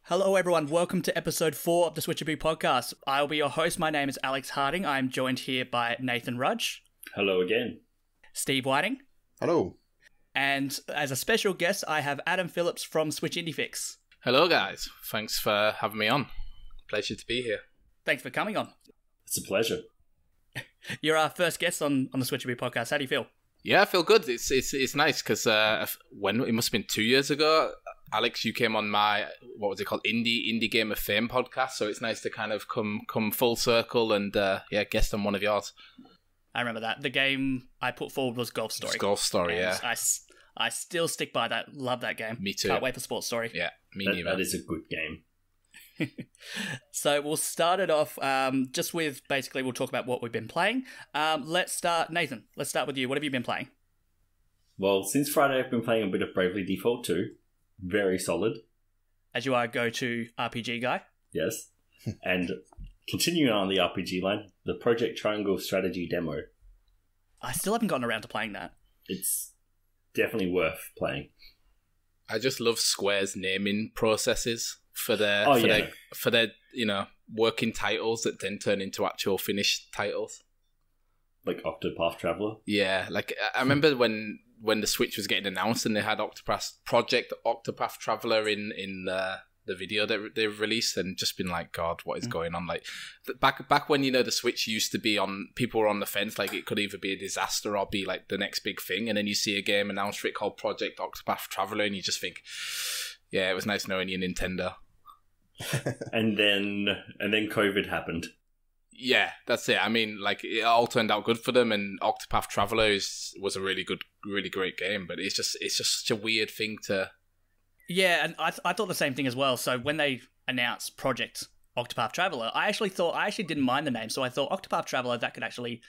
Hello everyone, welcome to episode 4 of the Switchaboo Podcast. I'll be your host, my name is Alex Harding. I'm joined here by Nathan Rudge. Hello again. Steve Whiting. Hello. And as a special guest, I have Adam Phillips from Switch Indie Fix. Hello guys, thanks for having me on. Pleasure to be here. Thanks for coming on. It's a pleasure. You're our first guest on the Switchaboo Podcast. How do you feel? Yeah, I feel good. It's nice because when it must have been 2 years ago, Alex, you came on my, what was it called, Indie Game of Fame podcast. So it's nice to kind of come full circle and guest on one of yours. I remember that. The game I put forward was Golf Story. Golf Story, and yeah. I still stick by that. Love that game. Me too. Can't wait for Sports Story. Yeah, me neither. That is a good game. So we'll start it off just with, basically, we'll talk about what we've been playing. Let's start, Nathan, let's start with you. What have you been playing? Well, since Friday, I've been playing a bit of Bravely Default 2. Very solid. As you are a go-to RPG guy. Yes. And continuing on the RPG line, the Project Triangle strategy demo. I still haven't gotten around to playing that. It's definitely worth playing. I just love Square's naming processes for their working titles that then turn into actual finished titles. Like Octopath Traveler. Yeah, like I remember when the Switch was getting announced and they had Project Octopath Traveler in the video that they released, and just been like, God, what is going on? Like back when the Switch used to be on, people were on the fence, like it could either be a disaster or be like the next big thing, and then you see a game announced for it called Project Octopath Traveler, and you just think, yeah, it was nice knowing you, Nintendo. and then COVID happened. Yeah, that's it. I mean, like, it all turned out good for them, and Octopath Traveler was a really great game, but it's just such a weird thing to... Yeah, and I thought the same thing as well. So when they announced Project Octopath Traveler, I actually didn't mind the name, so I thought Octopath Traveler, that could actually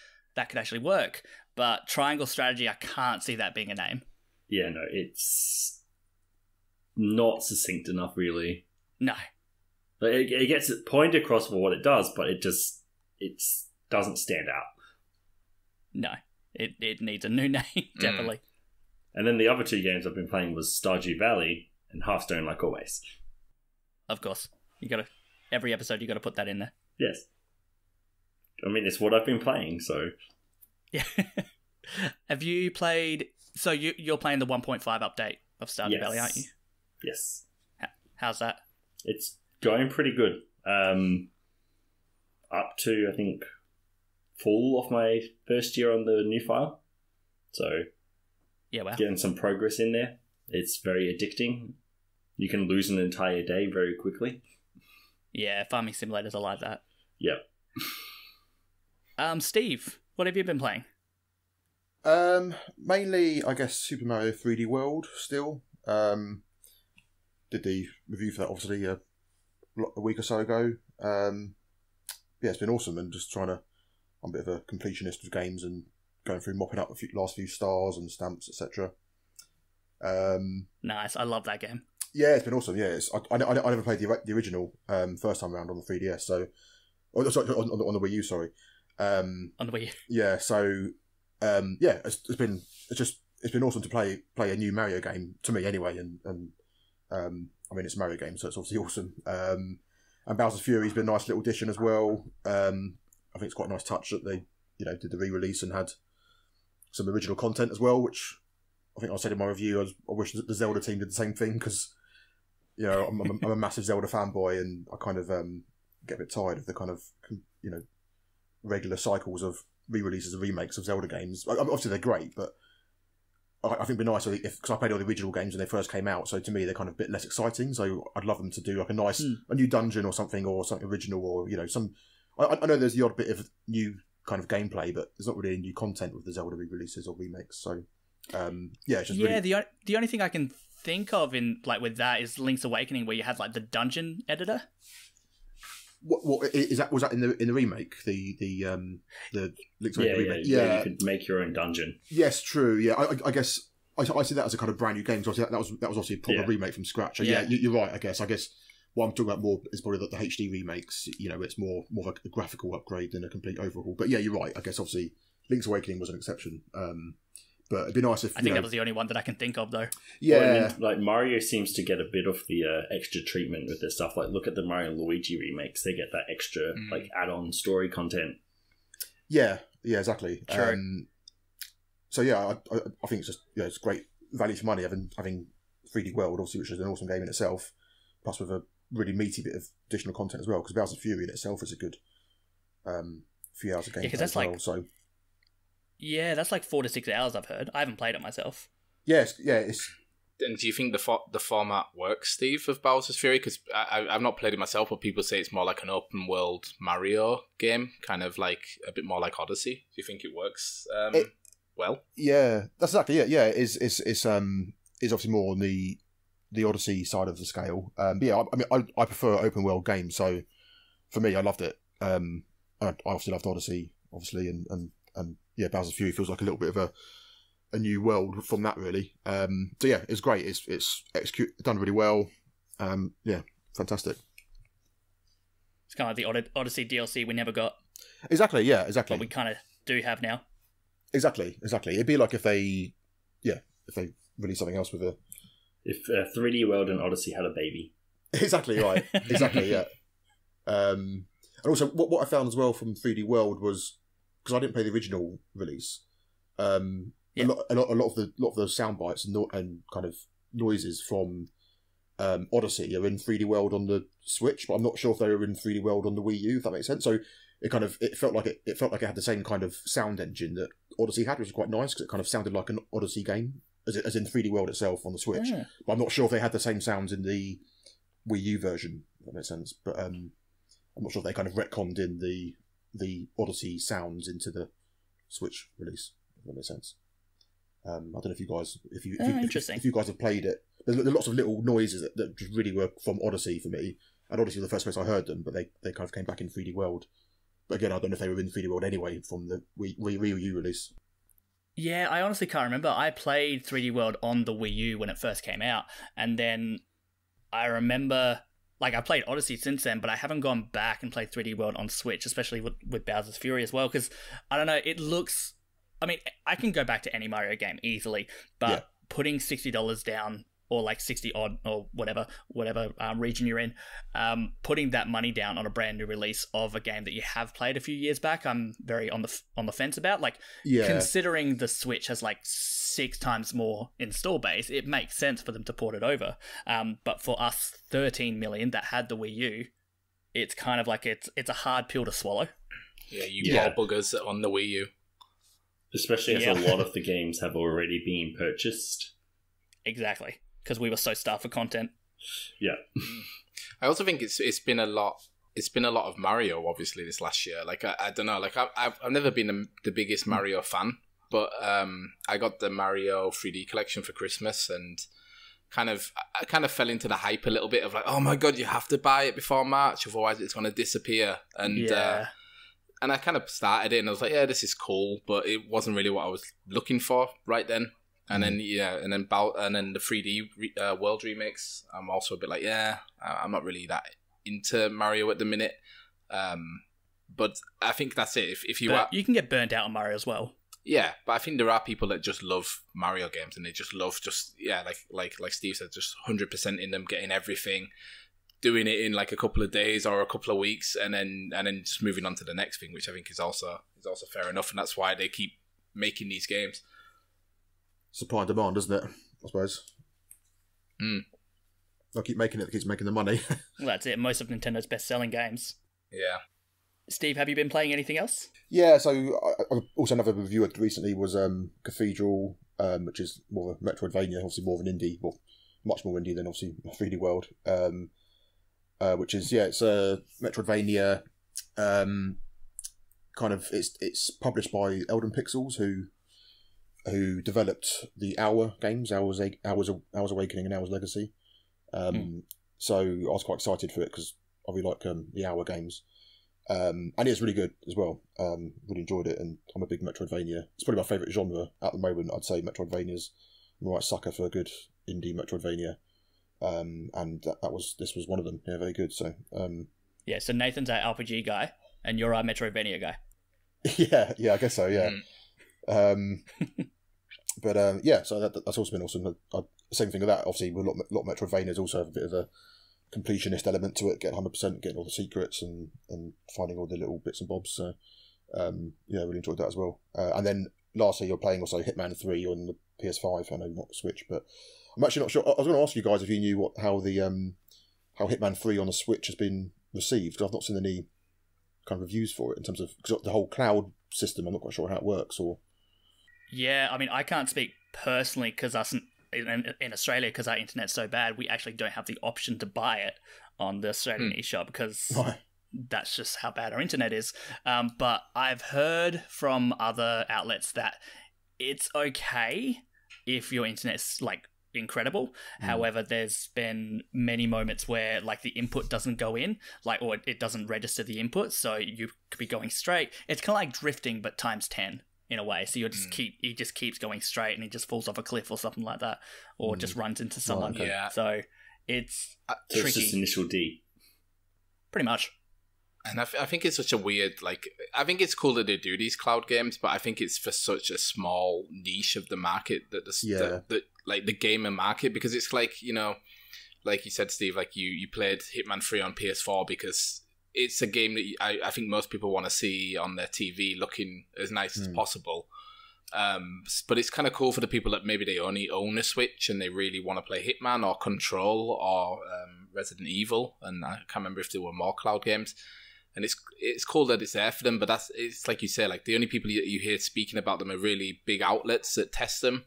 work. But Triangle Strategy, I can't see that being a name. Yeah, no, it's not succinct enough, really. No. It gets it pointed across for what it does, but it doesn't stand out. No, it needs a new name, definitely. And then the other two games I've been playing was Stardew Valley and Hearthstone, like always. Of course. Every episode you got to put that in there. Yes. I mean, it's what I've been playing, so... Yeah. Have you played... So you're playing the 1.5 update of Stardew Valley, aren't you? Yes. How's that? It's going pretty good. Up to, I think, full of my first year on the new file. So, yeah, wow. Getting some progress in there. It's very addicting. You can lose an entire day very quickly. Yeah, farming simulators are like that. Yep. Steve, what have you been playing? Mainly, I guess, Super Mario 3D World still. Did the review for that, obviously, a week or so ago. Yeah, it's been awesome, and just I'm a bit of a completionist of games and going through mopping up the last few stars and stamps, etc. Nice, I love that game. Yeah, it's been awesome. Yeah, I never played the original first time around on the 3DS, so sorry, on the Wii U. Sorry, on the Wii U. Yeah, so it's been awesome to play a new Mario game to me anyway, and I mean it's a Mario game, so it's obviously awesome. And Bowser's Fury's been a nice little addition as well. I think it's quite a nice touch that they, did the re-release and had some original content as well, which I think I said in my review. I wish that the Zelda team did the same thing, because, I'm a massive Zelda fanboy, and I kind of get a bit tired of the kind of, regular cycles of re-releases and remakes of Zelda games. Obviously they're great, but I think it'd be nice because I played all the original games when they first came out, so to me they're kind of a bit less exciting. So I'd love them to do like a nice a new dungeon or something original, or some. I know there's the odd bit of new kind of gameplay, but there's not really any new content with the Zelda re-releases or remakes. So it's just really... the only thing I can think of with that is Link's Awakening, where you had like the dungeon editor. What is that? Was that in the remake? The Link's Awakening remake? Yeah, you could make your own dungeon. Yes, true. Yeah, I guess I see that as a kind of brand new game. So that was obviously a proper remake from scratch. So yeah, you're right. I guess what I'm talking about more is probably the HD remakes. It's more of a graphical upgrade than a complete overhaul. But yeah, you're right. I guess obviously Link's Awakening was an exception. But it'd be nice if I think that was the only one that I can think of, though. Yeah, well, I mean, like Mario seems to get a bit of the extra treatment with their stuff. Like, look at the Mario and Luigi remakes; they get that extra like add-on story content. Yeah, exactly. True. So yeah, I think it's just it's great value for money having 3D World, obviously, which is an awesome game in itself, plus with a really meaty bit of additional content as well. Because Bowser's Fury in itself is a good few hours of game. Yeah, because that's well, so. Yeah, that's like 4 to 6 hours. I've heard. I haven't played it myself. It's. And do you think the format works, Steve, of Bowser's Fury? Because I've not played it myself, but people say it's more like an open world Mario game, kind of like a bit more like Odyssey. Do you think it works well? Yeah, that's exactly it. Yeah, it's obviously more on the Odyssey side of the scale. But yeah, I mean, I prefer open world games, so for me, I loved it. I obviously loved Odyssey, obviously, and yeah, Bowser's Fury feels like a little bit of a new world from that, really. So yeah, it's great. It's done really well. Yeah, fantastic. It's kind of like the Odyssey DLC we never got. Exactly. Yeah. Exactly. But we kind of do have now. Exactly. It'd be like if they release something else with if 3D World and Odyssey had a baby. Exactly right. Exactly. Yeah. And also, what I found as well from 3D World was, because I didn't play the original release, a lot of the sound bites and kind of noises from Odyssey are in 3D World on the Switch, but I'm not sure if they were in 3D World on the Wii U, if that makes sense. So it felt like it had the same kind of sound engine that Odyssey had, which was quite nice because it kind of sounded like an Odyssey game, as in 3D World itself on the Switch. Yeah. But I'm not sure if they had the same sounds in the Wii U version, if that makes sense. But I'm not sure if they kind of retconned in the Odyssey sounds into the Switch release, if that makes sense. I don't know if you guys, if you guys have played it. There's lots of little noises that just really were from Odyssey for me, and Odyssey was the first place I heard them, but they kind of came back in 3D World. But again, I don't know if they were in 3D World anyway from the Wii U release. Yeah, I honestly can't remember. I played 3D World on the Wii U when it first came out, and then I remember, like, I played Odyssey since then, but I haven't gone back and played 3D World on Switch, especially with Bowser's Fury as well, because, I don't know, it looks... I mean, I can go back to any Mario game easily, but putting $60 down, or like 60 odd, or whatever region you're in, putting that money down on a brand new release of a game that you have played a few years back, I'm very on the fence about. Like, considering the Switch has like 6 times more install base, it makes sense for them to port it over. But for us 13 million that had the Wii U, it's kind of like it's a hard pill to swallow. Yeah, you poor buggers on the Wii U. Especially as a lot of the games have already been purchased. Exactly, because we were so starved for content. Yeah. I also think it's been a lot. It's been a lot of Mario, obviously, this last year. Like I don't know. Like I've never been the biggest Mario fan, but I got the Mario 3D collection for Christmas, and I kind of fell into the hype a little bit of like, oh my god, you have to buy it before March, otherwise it's going to disappear. And I kind of started it, and I was like, yeah, this is cool, but it wasn't really what I was looking for right then. And then and then the 3D World remakes, I'm also a bit like, I'm not really that into Mario at the minute. But I think that's it. If you you can get burnt out on Mario as well. Yeah, but I think there are people that just love Mario games, and they just love like Steve said, just 100% in them, getting everything, doing it in like a couple of days or a couple of weeks, and then just moving on to the next thing, which I think is also fair enough, and that's why they keep making these games. Supply and demand, isn't it? I suppose. They'll keep making it. It keeps making the money. Well, that's it. Most of Nintendo's best-selling games. Yeah. Steve, have you been playing anything else? Yeah. So also another review recently was Cathedral, which is more of a Metroidvania, obviously more of an indie, well, much more indie than obviously 3D World. Which is it's a Metroidvania. Kind of it's published by Elden Pixels, who developed the Hour games, Hour's Awakening and Hour's Legacy. So I was quite excited for it because I really like the Hour games, and it's really good as well. Really enjoyed it, and I'm a big Metroidvania. It's probably my favourite genre at the moment. I'd say Metroidvanias. I'm a right sucker for a good indie Metroidvania. And this was one of them. Yeah, very good. So so Nathan's our RPG guy, and you're our Metroidvania guy. yeah, I guess so. Yeah. yeah, so that's also been awesome. Same thing with that. Obviously, with a lot of Metroidvanias also have a bit of a completionist element to it. Get 100%, getting all the secrets and finding all the little bits and bobs. So yeah, really enjoyed that as well. And then lastly, you're playing also Hitman 3 on the PS5. I know not the Switch, but I'm actually not sure. I was going to ask you guys if you knew how Hitman 3 on the Switch has been received. I've not seen any kind of reviews for it in terms of cause the whole cloud system. I'm not quite sure how it works. Or yeah, I mean, I can't speak personally because us in Australia, because our internet's so bad, we actually don't have the option to buy it on the Australian eShop because that's just how bad our internet is. But I've heard from other outlets that it's okay if your internet's like incredible. However, there's been many moments where like the input doesn't go in, like, or it doesn't register the input, so you could be going straight. It's kind of like drifting, but times 10 in a way. So he just keeps going straight, and he just falls off a cliff or something like that, or just runs into someone. okay. Yeah. So it's So tricky. it's just initial D. Pretty much. And I think it's such a weird, like, I think it's cool that they do these cloud games, but I think it's for such a small niche of the market that like the gamer market, because it's like, you know, like you said, Steve, like you played Hitman 3 on PS4 because it's a game that I think most people want to see on their TV looking as nice as possible. But it's kind of cool for the people that maybe they only own a Switch and they really want to play Hitman or Control or Resident Evil, and I can't remember if there were more cloud games. And it's cool that it's there for them, but it's like you say, like the only people you hear speaking about them are really big outlets that test them,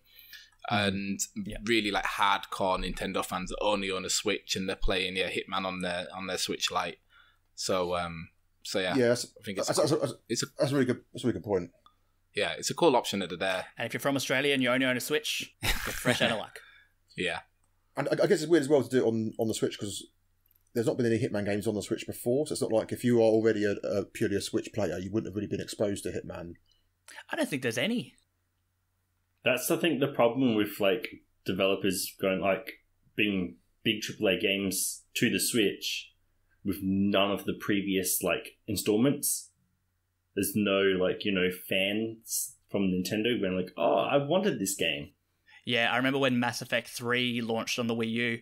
and really like hardcore Nintendo fans that only own a Switch and they're playing Hitman on their Switch Lite. So yeah, I think that's a really good point. Yeah, it's a cool option that they're there. And if you're from Australia and you only own a Switch, you're fresh out of luck. Yeah, and I guess it's weird as well to do it on the Switch because there's not been any Hitman games on the Switch before, so it's not like if you are already purely a Switch player, you wouldn't have really been exposed to Hitman. I don't think there's any. That's, I think, the problem with like developers going like being big AAA games to the Switch with none of the previous like installments. There's no like, you know, fans from Nintendo going like, oh, I wanted this game. Yeah, I remember when Mass Effect 3 launched on the Wii U.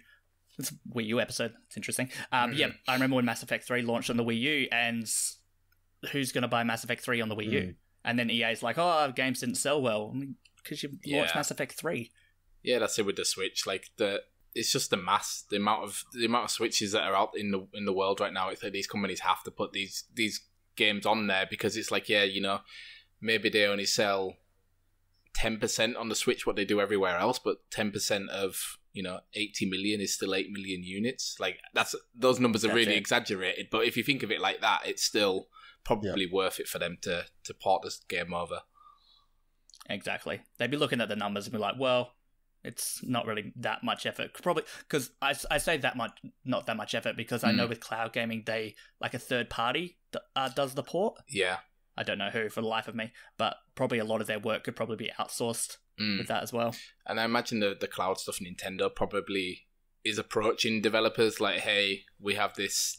It's a Wii U episode. It's interesting. Yeah, I remember when Mass Effect 3 launched on the Wii U, and who's going to buy Mass Effect 3 on the Wii U? And then EA's like, oh, games didn't sell well because you launched Mass Effect 3. Yeah, that's it with the Switch. Like it's just the amount of Switches that are out in the world right now. It's like these companies have to put these games on there because it's like, yeah, you know, maybe they only sell 10% on the Switch what they do everywhere else, but 10% of, you know, 80 million is still 8 million units. Like those numbers are really exaggerated, but if you think of it like that, it's still probably worth it for them to port this game over. Exactly. They'd be looking at the numbers and be like, well, it's not really that much effort. Probably because I say that much, not that much effort, because I know with cloud gaming, they like a third party does the port. Yeah. I don't know who for the life of me, but probably a lot of their work could probably be outsourced with that as well. And I imagine the cloud stuff, Nintendo probably is approaching developers like, hey, we have this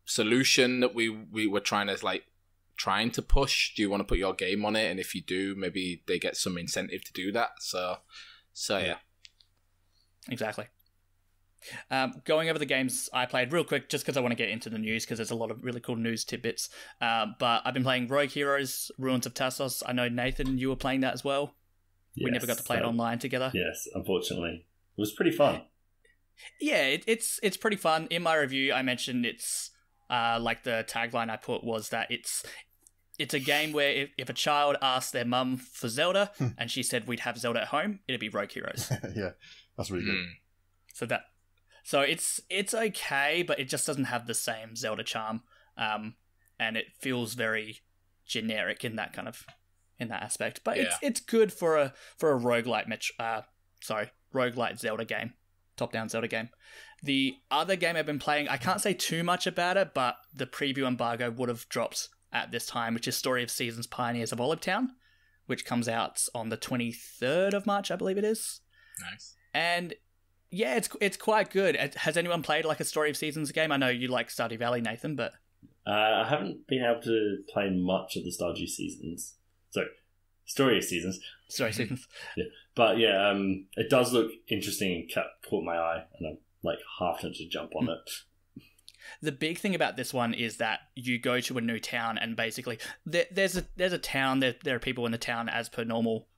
solution that we were trying to push. Do you want to put your game on it? And if you do, maybe they get some incentive to do that. So yeah. Exactly. Going over the games I played real quick, just because I want to get into the news, because there's a lot of really cool news tidbits. But I've been playing Rogue Heroes, Ruins of Tassos. I know, Nathan, you were playing that as well. Yes, we never got to play it online together. Yes, unfortunately. It was pretty fun. Yeah, it's pretty fun. In my review, I mentioned it's like the tagline I put was that it's a game where if a child asked their mum for Zelda and she said we'd have Zelda at home, it'd be Rogue Heroes. Yeah, that's really good. So it's okay, but it just doesn't have the same Zelda charm, and it feels very generic in that aspect. But it's good for a roguelite roguelite Zelda game, top-down Zelda game. The other game I've been playing, I can't say too much about it, but the preview embargo would have dropped at this time, which is Story of Seasons Pioneers of Olive Town, which comes out on the 23rd of March, I believe it is. Nice. And yeah, it's quite good. Has anyone played like a Story of Seasons game? I know you like Stardew Valley, Nathan, but I haven't been able to play much of the Stardew Seasons. So Story of Seasons. Sorry, Stephen. Yeah. But yeah, it does look interesting and caught my eye, and I'm like half tempted to jump on it. The big thing about this one is that you go to a new town, and basically there's a town. There are people in the town as per normal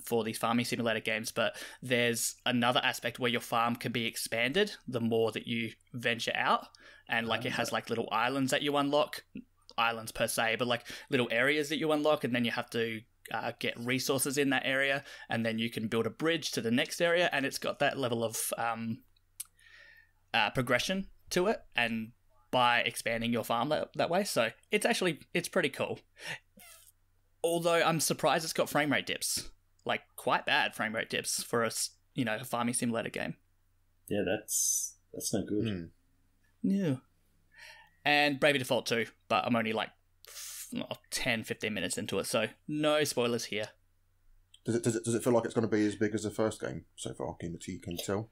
for these farming simulator games, but there's another aspect where your farm can be expanded the more that you venture out, and like it has like little islands that you unlock, islands per se, but like little areas that you unlock, and then you have to get resources in that area, and then you can build a bridge to the next area, and it's got that level of progression to it, and by expanding your farm that way. So it's pretty cool. Although I'm surprised it's got frame rate dips, like quite bad frame rate dips for a farming simulator game. Yeah, that's no good. Yeah. And Bravely Default 2, but I'm only like 10-15 minutes into it, so no spoilers here. Does it feel like it's going to be as big as the first game so far? Can you tell?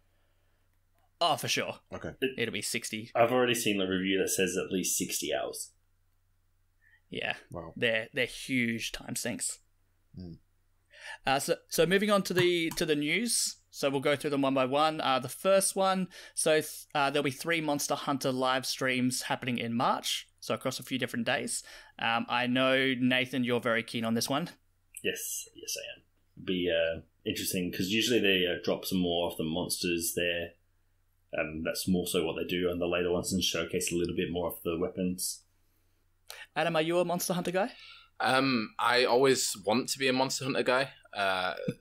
Oh, for sure. Okay. It'll be 60. I've already seen the review that says at least 60 hours. Yeah. Wow. They're huge time sinks. So moving on to the news. So we'll go through them one by one. The first one, there'll be 3 Monster Hunter live streams happening in March, so across a few different days. I know, Nathan, you're very keen on this one. Yes, I am. Be interesting, because usually they drop some more of the monsters there. That's more so what they do on the later ones, and showcase a little bit more of the weapons. Adam, are you a Monster Hunter guy? I always want to be a Monster Hunter guy.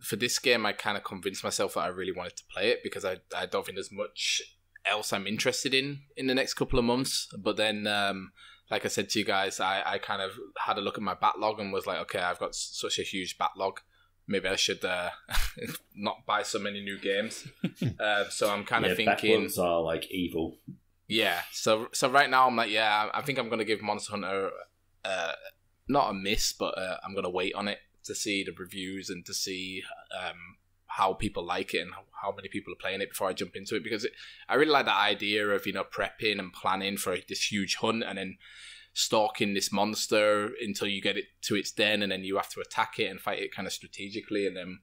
For this game, I kind of convinced myself that I really wanted to play it, because I don't think there's much else I'm interested in the next couple of months. But then, like I said to you guys, I kind of had a look at my backlog and was like, okay, I've got such a huge backlog. Maybe I should not buy so many new games. So I'm kind of thinking... backlogs are like evil. Yeah, so right now I'm like, I think I'm going to give Monster Hunter not a miss, but I'm going to wait on it to see the reviews and to see how people like it and how many people are playing it before I jump into it, because I really like that idea of prepping and planning for this huge hunt and then stalking this monster until you get it to its den, and then you have to attack it and fight it kind of strategically, and then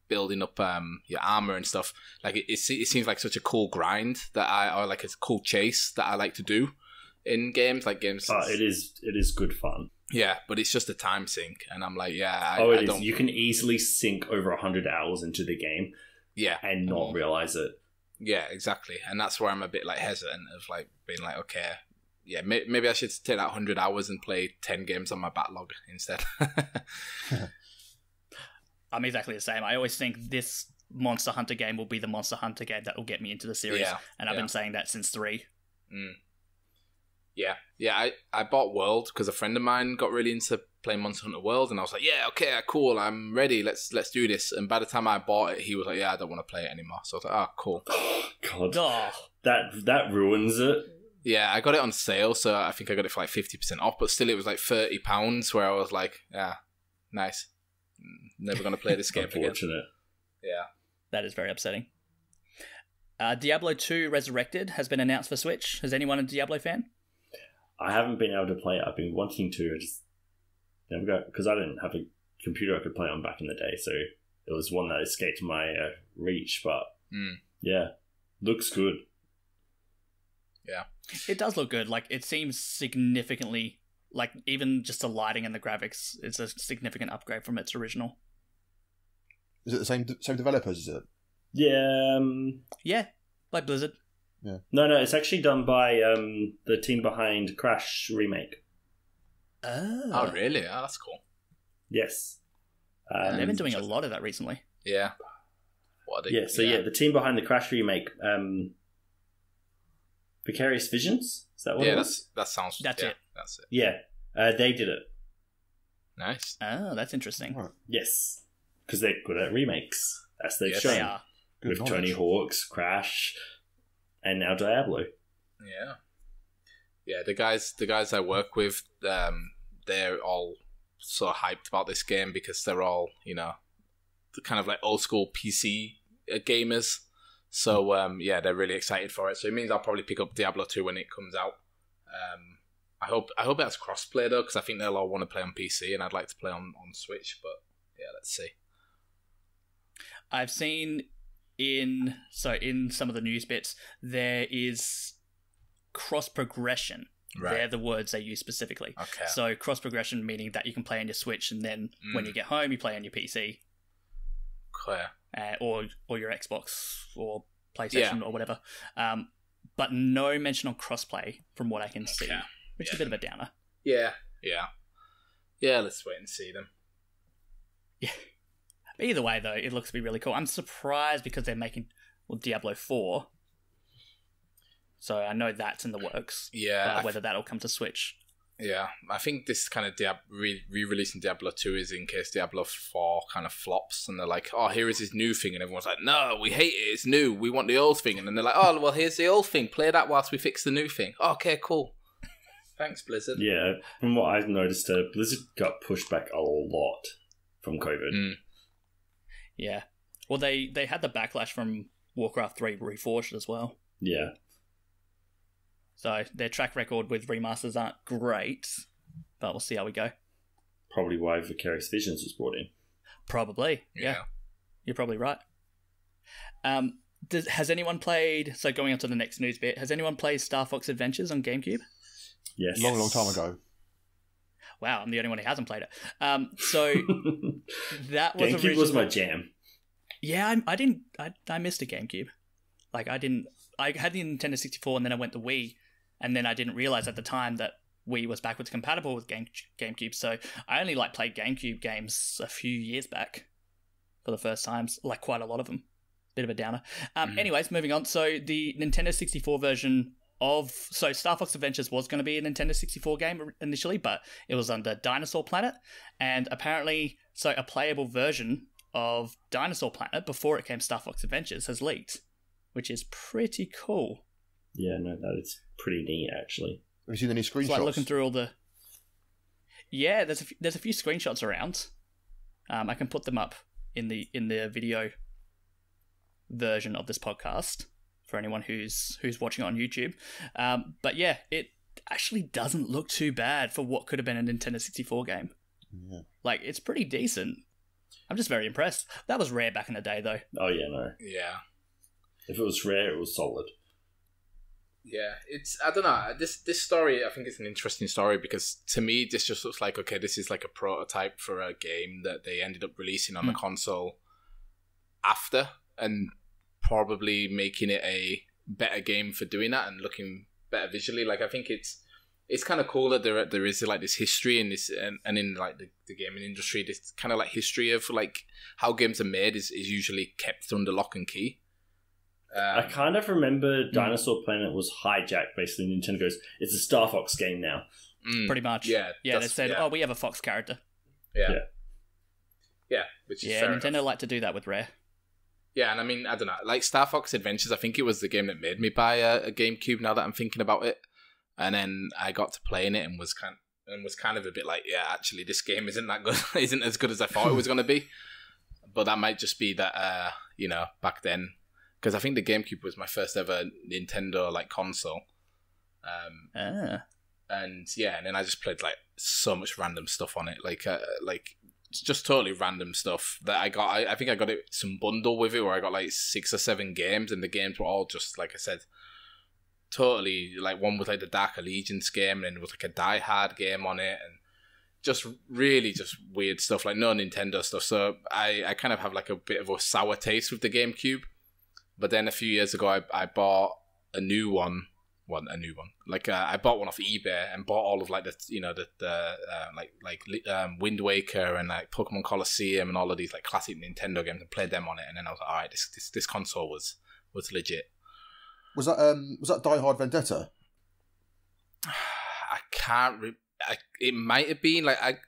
building up your armor and stuff. Like it seems like such a cool grind or like a cool chase that I like to do in games. Like games, it is good fun. Yeah, but it's just a time sink, and I'm like, I don't. You can easily sink over 100 hours into the game, and not realize it. Yeah, exactly, and that's where I'm a bit like hesitant of like being like, okay, maybe I should take that 100 hours and play 10 games on my backlog instead. I'm exactly the same. I always think this Monster Hunter game will be the Monster Hunter game that will get me into the series, and I've been saying that since 3. Yeah. I bought World because a friend of mine got really into playing Monster Hunter World, and I was like, yeah, okay, cool, I'm ready. Let's do this. And by the time I bought it, he was like, yeah, I don't want to play it anymore. So I was like, oh, cool. God, Oh. that ruins it. Yeah, I got it on sale, so I think I got it for like 50% off, but still it was like £30, where I was like, yeah, nice. Never going to play this game again. Unfortunate. Yeah. That is very upsetting. Diablo 2 Resurrected has been announced for Switch. Is anyone a Diablo fan? I haven't been able to play it. I've been wanting to. I just never got, because I didn't have a computer I could play on back in the day, so it was one that escaped my reach, but yeah, looks good. Yeah. It does look good. Like, it seems significantly, like, even just the lighting and the graphics, it's a significant upgrade from its original. Is it the same developers, is it? Yeah. Yeah, like Blizzard. Yeah. No, it's actually done by the team behind Crash Remake. Oh, really? Oh, that's cool. Yes. They've been doing a lot of that recently. Yeah. The team behind the Crash Remake, Vicarious Visions? Is that what it was? That sounds... That's it. That's it. Yeah, they did it. Nice. Oh, that's interesting. Right. Yes, because they're good at remakes, as they've Yes, shown. they are. With Good Tony knowledge. Hawk's, Crash, and now Diablo. Yeah. Yeah, the guys I work with, they're all so hyped about this game because they're all, the kind of like old school PC gamers. So, they're really excited for it. So it means I'll probably pick up Diablo 2 when it comes out. I hope it has crossplay though, because I think they'll all want to play on PC, and I'd like to play on Switch. But let's see. I've seen in some of the news bits, there is cross progression. Right. They're the words they use specifically. Okay. So cross progression meaning that you can play on your Switch, and then when you get home, you play on your PC, Clear. or your Xbox or PlayStation or whatever. But no mention on crossplay from what I can see, which is a bit of a downer. Yeah. Let's wait and see them. Yeah. Either way, though, it looks to be really cool. I'm surprised because they're making Diablo 4. So I know that's in the works. Yeah. Whether that'll come to Switch. Yeah. I think this kind of re-releasing Diablo 2 is in case Diablo 4 kind of flops and they're like, oh, here is this new thing. And everyone's like, no, we hate it. It's new. We want the old thing. And then they're like, oh, well, here's the old thing. Play that whilst we fix the new thing. Okay, cool. Thanks, Blizzard. Yeah. From what I've noticed, Blizzard got pushed back a lot from COVID. Yeah. Well, they had the backlash from Warcraft 3 Reforged as well. Yeah. So their track record with remasters aren't great, but we'll see how we go. Probably why Vicarious Visions was brought in. Probably. Yeah. You're probably right. Has anyone played, so going on to the next news bit, has anyone played Star Fox Adventures on Gamecube? Yes. Long time ago. Wow, I'm the only one who hasn't played it. So that was GameCube was my jam. Yeah, I missed a GameCube. Like I had the Nintendo 64 and then I went to Wii, and then I didn't realize at the time that Wii was backwards compatible with GameCube. So I only played GameCube games a few years back for the first times, quite a lot of them. Bit of a downer. Anyways, moving on. So the Nintendo 64 version so Star Fox Adventures was going to be a Nintendo 64 game initially, but it was under Dinosaur Planet, and apparently, so a playable version of Dinosaur Planet before it came Star Fox Adventures has leaked, which is pretty cool. Yeah, no, that is pretty neat, actually. Have you seen any screenshots? It's looking through all the... Yeah, there's a few screenshots around. I can put them up in the video version of this podcast for anyone who's watching it on YouTube. But yeah, it actually doesn't look too bad for what could have been a Nintendo 64 game. Yeah. It's pretty decent. I'm just very impressed. That was rare back in the day, though. Oh, yeah, no. Yeah. If it was rare, it was solid. Yeah, I don't know. This story, I think it's an interesting story because to me, this just looks like, okay, this is like a prototype for a game that they ended up releasing on the console after and probably making it a better game for doing that and looking better visually. I think it's kind of cool that there is this history in this and in the gaming industry, this kind of history of how games are made is usually kept under lock and key. I kind of remember Dinosaur Planet was hijacked. Basically, Nintendo goes, "It's a Star Fox game now." Pretty much. Yeah. They said, "Oh, we have a Fox character." Yeah. Which is Nintendo enough. like to do that with Rare. Yeah, and I mean, I don't know, Star Fox Adventures. I think it was the game that made me buy a GameCube. Now that I'm thinking about it, and then I got to playing it and was kind of a bit like, yeah, actually, this game isn't that good. Isn't as good as I thought it was going to be. But that might just be that back then. Because I think the GameCube was my first ever Nintendo console, and then I just played so much random stuff on it, just totally random stuff that I got. I think I got some bundle with it where I got 6 or 7 games, and the games were all just like I said, totally one was the Dark Allegiance game, and then there was a Die Hard game on it, and just really just weird stuff, no Nintendo stuff. So I kind of have a bit of a sour taste with the GameCube. But then a few years ago, I bought a new one. I bought one off eBay and bought all of Wind Waker and Pokemon Colosseum and all of these classic Nintendo games and played them on it. And then I was like, all right, this console was legit. Was that Die Hard Vendetta? I can't. It might have been I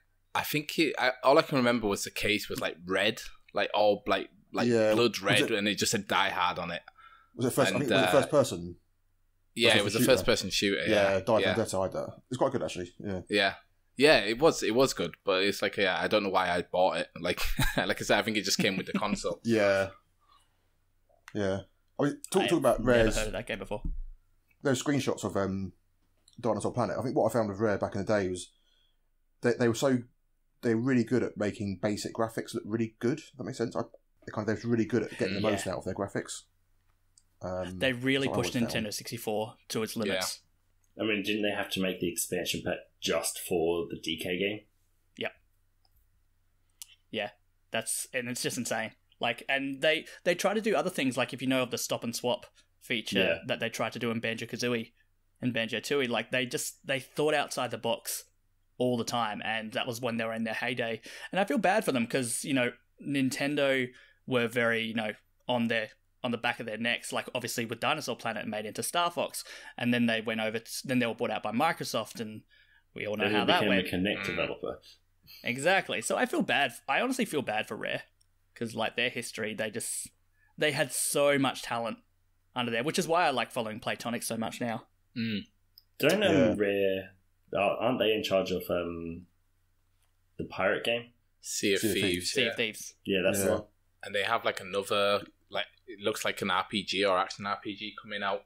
think all I can remember was the case was red, all blood red, and it just said Die Hard on it. Was it first? I think was it first person? Yeah, it was a first person shooter. Yeah, Die Hard Vendetta. I had that. It's quite good actually. Yeah, it was good, but it's I don't know why I bought it. Like I said, I think it just came with the console. Yeah. I mean, talk about Rare's. Never heard of that game before. Those screenshots of Dinosaur Planet. I think what I found with Rare back in the day was they were so they're really good at making basic graphics look really good. If that makes sense. They're really good at getting the most out of their graphics. They really pushed Nintendo 64 to its limits. Yeah. I mean, didn't they have to make the expansion pack just for the DK game? Yep. Yeah, it's just insane. Like, and they try to do other things, like if you know of the stop and swap feature that they tried to do in Banjo-Kazooie and Banjo-Tooie, like they thought outside the box all the time, and that was when they were in their heyday. And I feel bad for them because, Nintendo were very, on the back of their necks, like obviously with Dinosaur Planet made into Star Fox, and then they went over, then they were bought out by Microsoft, and we all know how that went. They became a Kinect developer. Exactly. So I feel bad. I honestly feel bad for Rare, because like their history, they had so much talent under there, which is why I like following Playtonic so much now. Don't Rare, aren't they in charge of the pirate game? Sea of Thieves. Sea of Thieves. Yeah, that's the one. And they have like another, like it looks like an RPG or action RPG coming out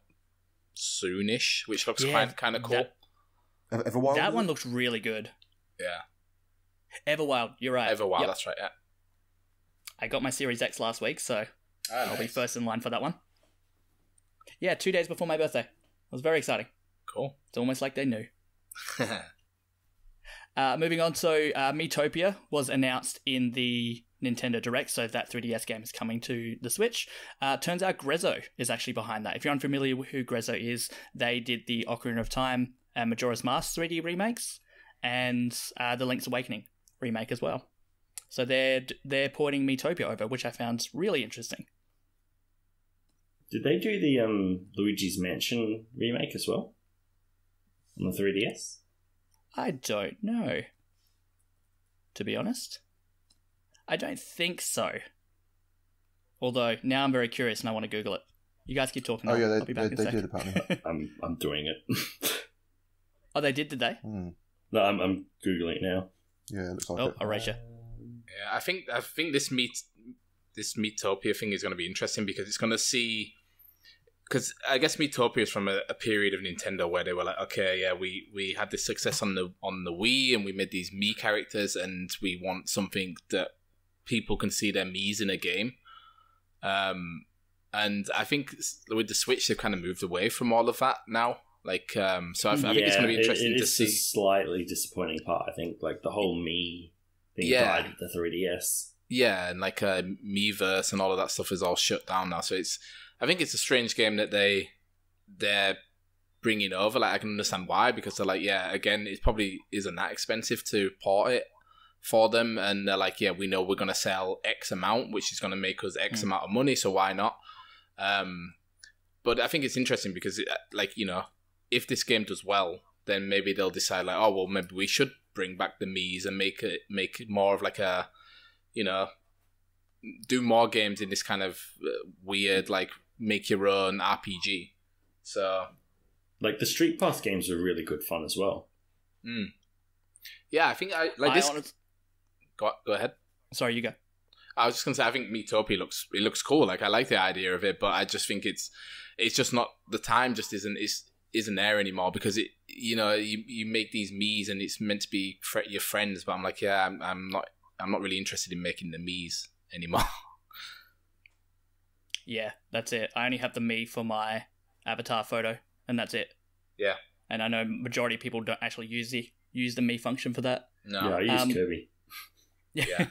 soonish, which looks kind of cool. Everwild. That one looks really good. Yeah. Everwild, you're right. Everwild, that's right. Yeah. I got my Series X last week, so I'll be first in line for that one. Yeah, 2 days before my birthday. It was very exciting. Cool. It's almost like they knew. Moving on, so Miitopia was announced in the Nintendo Direct, so that 3DS game is coming to the Switch. Turns out Grezzo is actually behind that. If you're unfamiliar with who Grezzo is, they did the Ocarina of Time and Majora's Mask 3D remakes, and the Link's Awakening remake as well. So they're porting Miitopia over, which I found really interesting. Did they do the Luigi's Mansion remake as well on the 3DS? I don't know, to be honest. I don't think so. Although, now I'm very curious and I want to Google it. You guys keep talking. I'll be back in a sec. Did apparently. I'm doing it. Oh, they did they? No, I'm Googling it now. Yeah, it looks like it. it. I'll rate you. Yeah, I think this Miitopia thing is going to be interesting because it's going to see... Because I guess Miitopia is from a period of Nintendo where they were like, okay, yeah, we had this success on the Wii and we made these Mii characters and we want something that people can see their Miis in a game. And I think with the Switch, they've kind of moved away from all of that now. Like, so I think it's going to be interesting to see. It is the slightly disappointing part, I think. Like, the whole Mii thing died with the 3DS. Yeah, and like Miiverse and all of that stuff is all shut down now. So I think it's a strange game that they're bringing over. Like, I can understand why, because they're like, yeah, again, it probably isn't that expensive to port it for them, and they're like, yeah, we know we're going to sell X amount, which is going to make us X amount of money, so why not? But I think it's interesting because, if this game does well, then maybe they'll decide like, oh, well, maybe we should bring back the Miis and make it more of like a, do more games in this kind of weird, like, make your own RPG. So, like, the Street Pass games are really good fun as well. Yeah, I think Go ahead. Sorry, you go. I was just gonna say, I think Miitopia looks cool. Like, I like the idea of it, but I just think it's just not, the time just isn't there anymore, because it, you make these Miis and it's meant to be your friends, but I'm like, yeah, I'm not really interested in making the Miis anymore. Yeah, that's it. I only have the Mii for my avatar photo, and that's it. Yeah. And I know majority of people don't actually use the Mii function for that. No. Yeah, I use Kirby. Yeah.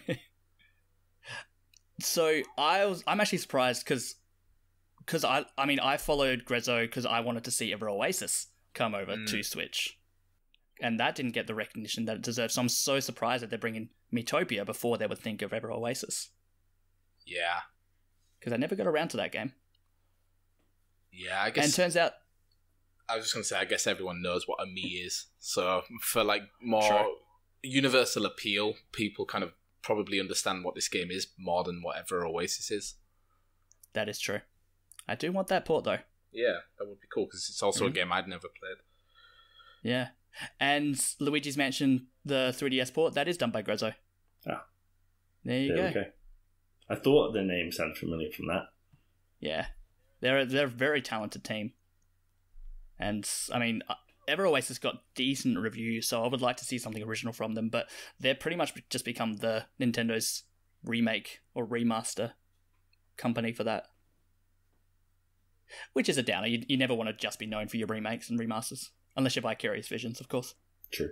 So I'm actually surprised because I followed Grezzo because I wanted to see Ever Oasis come over to Switch, and that didn't get the recognition that it deserves. So I'm so surprised that they're bringing Miitopia before they would think of Ever Oasis. Yeah, because I never got around to that game. Yeah, I guess. And it turns out, I was just gonna say, I guess everyone knows what a Mii is. So for like more universal appeal, people kind of probably understand what this game is more than whatever Oasis is. That is true. I do want that port though. Yeah, that would be cool because it's also a game I'd never played. Yeah, and Luigi's Mansion, the 3DS port, that is done by Grezzo. Ah, there you go. I thought the name sounded familiar from that. Yeah, they're a very talented team, and I mean, Ever Oasis got decent reviews, so I would like to see something original from them, but they're pretty much just become the Nintendo's remake or remaster company for that. Which is a downer. You never want to just be known for your remakes and remasters. Unless you're Vicarious Visions, of course. True.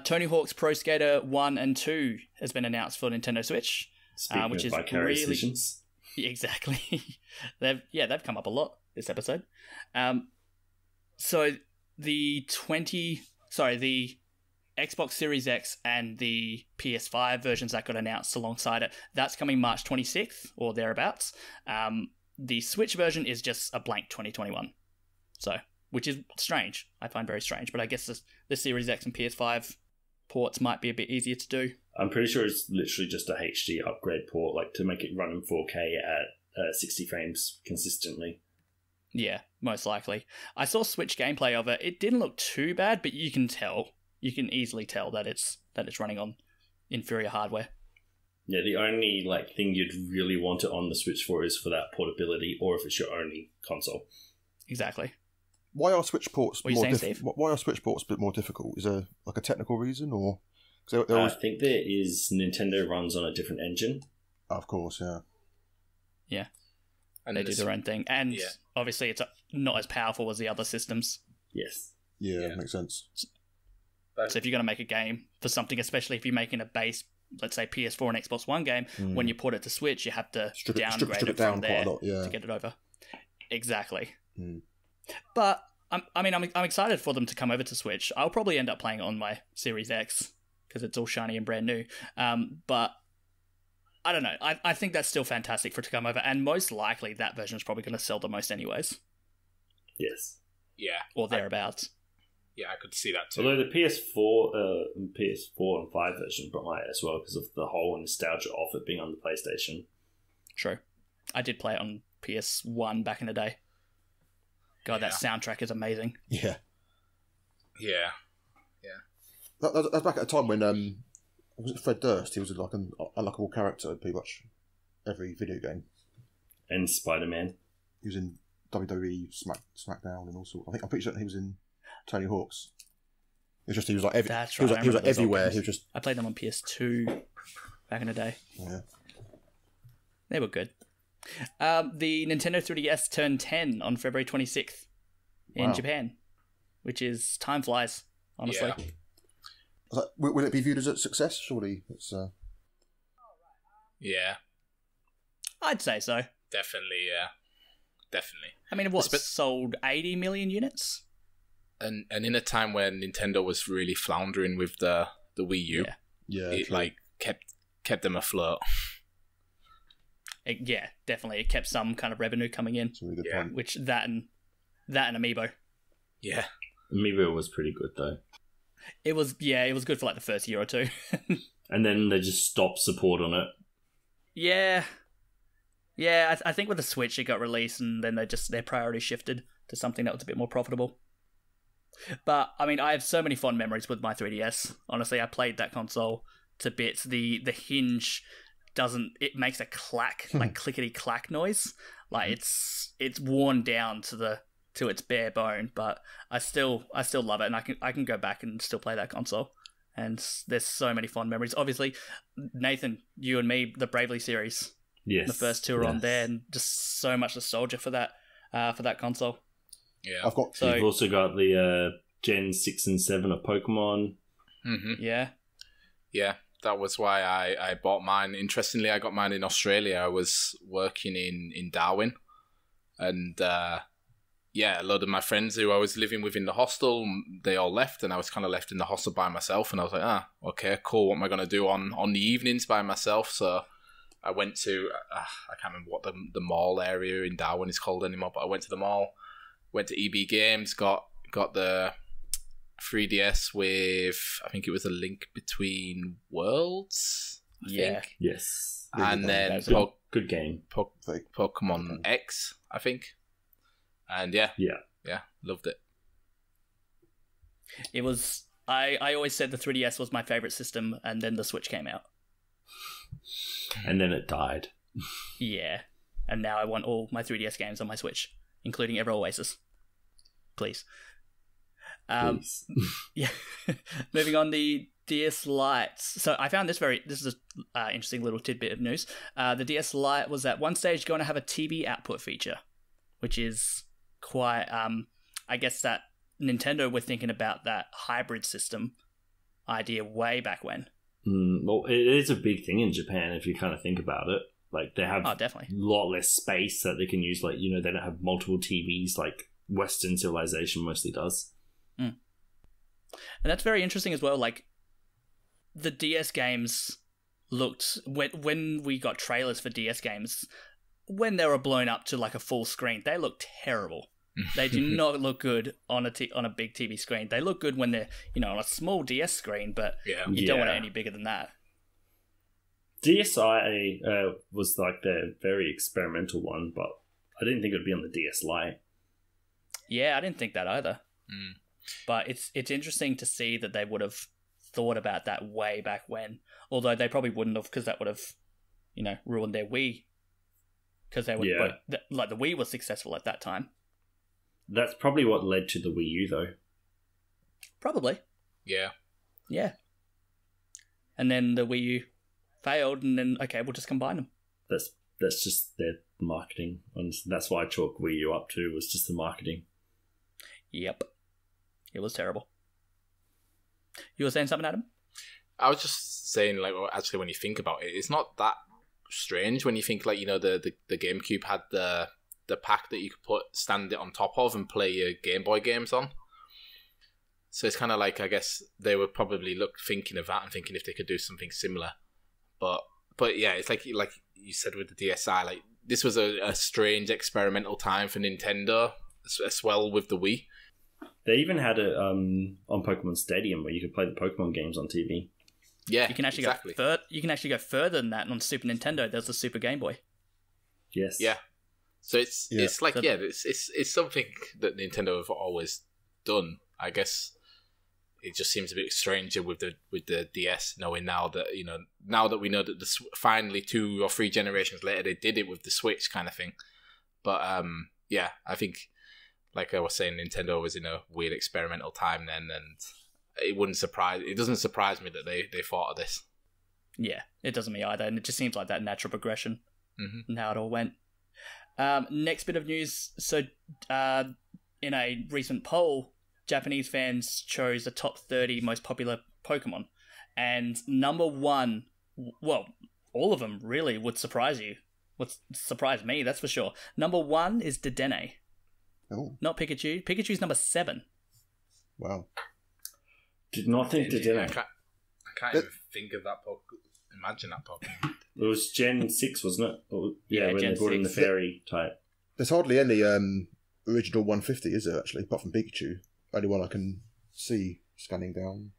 Tony Hawk's Pro Skater 1 and 2 has been announced for Nintendo Switch. Speaking which of is Vicarious really... Visions. Exactly. they've come up a lot this episode. So the Xbox Series X and the PS5 versions that got announced alongside it, that's coming March 26th or thereabouts. The Switch version is just a blank 2021. So, which is strange. I find very strange, but I guess the Series X and PS5 ports might be a bit easier to do. I'm pretty sure it's literally just a HD upgrade port, like to make it run in 4K at 60 frames consistently. Yeah, most likely. I saw Switch gameplay of it. It didn't look too bad, but you can easily tell that it's running on inferior hardware. Yeah, the only thing you'd really want it on the Switch for is for that portability, or if it's your only console. Exactly. Why are Switch ports What are you saying, Steve? Why are Switch ports a bit more difficult? Is there a technical reason, or? They're I think there is. Nintendo runs on a different engine. Of course, yeah. Yeah. And they do their own thing. And obviously it's not as powerful as the other systems. Yes. Yeah, makes sense. So if you're going to make a game for something, especially if you're making a base, let's say PS4 and Xbox One game, when you port it to Switch, you have to downgrade it from there to get it over. Exactly. But I'm excited for them to come over to Switch. I'll probably end up playing it on my Series X because it's all shiny and brand new. But I don't know. I think that's still fantastic for it to come over, and most likely that version is probably going to sell the most anyways. Yes. Yeah. Or thereabouts. Yeah, I could see that too. Although the PS4 and 5 version might as well because of the whole nostalgia of it being on the PlayStation. True. I did play it on PS1 back in the day. God, that soundtrack is amazing. Yeah. Yeah. That was back at a time when was it Fred Durst? He was like an unlockable character in pretty much every video game. And Spider-Man. He was in WWE SmackDown and all sorts. I'm pretty certain he was in Tony Hawk's. It's just he was like That's right. He was like everywhere. He was just. I played them on PS2 back in the day. Yeah. They were good. The Nintendo 3DS turned 10 on February 26th in Japan, which is time flies, honestly. Yeah. Will it be viewed as a success? Surely it's. Yeah. I'd say so. Definitely, yeah. Definitely. I mean, sold 80 million units? And in a time when Nintendo was really floundering with the Wii U, it kept them afloat. Definitely. It kept some kind of revenue coming in. That's a really good point. Which that and Amiibo. Yeah. Amiibo was pretty good though. It was good for the first year or two. And then they just stopped support on it. Yeah. Yeah, I think with the Switch it got released and then their priority shifted to something that was a bit more profitable. But, I mean, I have so many fond memories with my 3DS. Honestly, I played that console to bits. The hinge it makes a clack, clickety-clack noise. It's worn down to its bare bone, but I still love it, and I can go back and still play that console. And there's so many fond memories. Obviously, Nathan, you and me, the Bravely series. Yes. The first two are on there, and just so much nostalgia for that console. Yeah. You've also got the Gen 6 and 7 of Pokemon. Mm-hmm. Yeah. Yeah, that was why I bought mine. Interestingly, I got mine in Australia. I was working in Darwin, and a load of my friends who I was living with in the hostel, they all left, and I was kind of left in the hostel by myself, and I was like, okay, cool, what am I going to do on the evenings by myself? So I went to, I can't remember what the mall area in Darwin is called anymore, but I went to the mall, went to EB Games, got the 3DS with, I think it was A Link Between Worlds, I think. Yes. And then good game. Pokemon X, I think. And yeah, loved it. It was. I always said the 3DS was my favorite system, and then the Switch came out. And then it died. Yeah, and now I want all my 3DS games on my Switch, including Ever Oasis. Please. Please. Yeah. Moving on, the DS Lite. So I found this is an interesting little tidbit of news. The DS Lite was at one stage going to have a TV output feature, which is quite, I guess that Nintendo were thinking about that hybrid system idea way back when. Well, it is a big thing in Japan if you kind of think about it. Like, they have definitely a lot less space that they can use. Like, they don't have multiple TVs like Western civilization mostly does. And that's very interesting as well. Like, the DS games looked, when we got trailers for DS games, when they were blown up to like a full screen, they looked terrible. They do not look good on a big TV screen. They look good when they're, on a small DS screen, but you don't want it any bigger than that. DSi was like the very experimental one, but I didn't think it would be on the DS Lite. Yeah, I didn't think that either. But it's interesting to see that they would have thought about that way back when. Although they probably wouldn't have, because that would have, ruined their Wii. Because they would, like the Wii was successful at that time. That's probably what led to the Wii U, though. Probably. Yeah. Yeah. And then the Wii U failed, and then, okay, we'll just combine them. That's just their marketing. Honestly, that's why I chalk Wii U up to, was just the marketing. Yep. It was terrible. You were saying something, Adam? I was just saying, like, well, actually, when you think about it, it's not that strange when you think, like, the GameCube had the pack that you could stand it on top of and play your Game Boy games on. So it's kind of like, I guess they were probably thinking of that and thinking if they could do something similar. But yeah, it's like you said with the DSi, like, this was a strange experimental time for Nintendo as well with the Wii. They even had it on Pokemon Stadium where you could play the Pokemon games on TV. Yeah, you can actually go further than that on Super Nintendo. There's a Super Game Boy. Yes. Yeah. So it's like, it's something that Nintendo have always done. I guess it just seems a bit stranger with the DS, knowing now that we know that finally 2 or 3 generations later they did it with the Switch kind of thing. But yeah, I think, like I was saying, Nintendo was in a weird experimental time then, and it doesn't surprise me that they thought of this. Yeah, it doesn't me either, and it just seems like that natural progression and how it all went. Next bit of news. So, in a recent poll, Japanese fans chose the top 30 most popular Pokemon. And number 1, well, all of them really would surprise you. Would surprise me, that's for sure. Number 1 is Dedenne. Oh. Not Pikachu. Pikachu's number 7. Wow. Did not think Dedenne. I can't even think of that Pokemon. Imagine that Pokemon. It was Gen 6, wasn't it? Yeah, when Gen they brought in the 6. fairy type. There's hardly any original 150, is there, actually, apart from Pikachu? Only one I can see scanning down.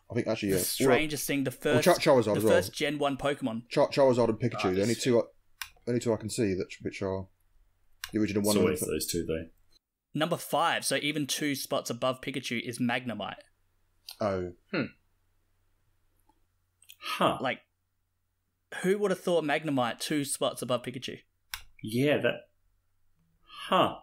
I think, actually, yeah. The strangest thing, the first Charizard as well. First Gen 1 Pokemon. Charizard and Pikachu, the only two I can see which are the original one. It's always those two, though. Number 5, so even 2 spots above Pikachu, is Magnemite. Oh. Huh. Like, who would have thought Magnemite 2 spots above Pikachu? Yeah, Huh.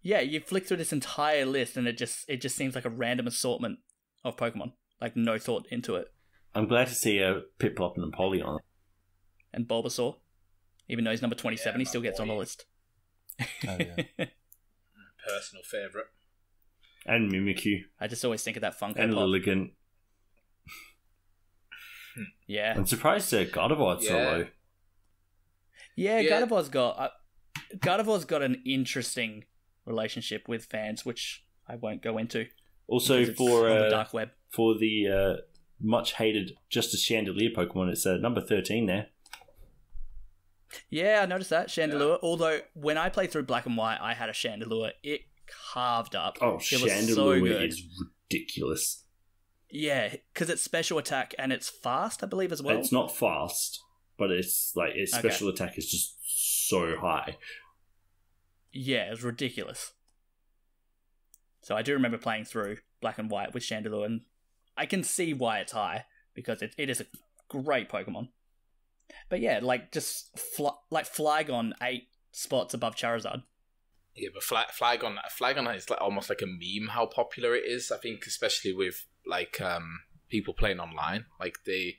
Yeah, you flick through this entire list and it just seems like a random assortment of Pokemon. Like, no thought into it. I'm glad to see a Piplup and Empoleon. And Bulbasaur. Even though he's number 27, he still gets on the list. Oh, yeah. Personal favourite. And Mimikyu. I just always think of that Funko And Pop. Lilligant. Yeah. I'm surprised Gardevoir's so low. Yeah, Gardevoir's got an interesting relationship with fans, which I won't go into. Also, for on the dark web. For the much hated Justice Chandelier Pokemon, it's number 13 there. Yeah, I noticed that, Chandelure. Yeah. Although, when I played through Black and White, I had a Chandelure. It carved up. Oh, it Chandelure was so good. is ridiculous. Yeah, because it's special attack and it's fast, I believe, as well. It's not fast, but it's like its special attack is just so high. Yeah, it was ridiculous. So I do remember playing through Black and White with Chandelure, and I can see why it's high, because it is a great Pokemon. But yeah, like just Flygon 8 spots above Charizard. Yeah, but Flygon is like almost like a meme how popular it is. I think especially with like people playing online. Like there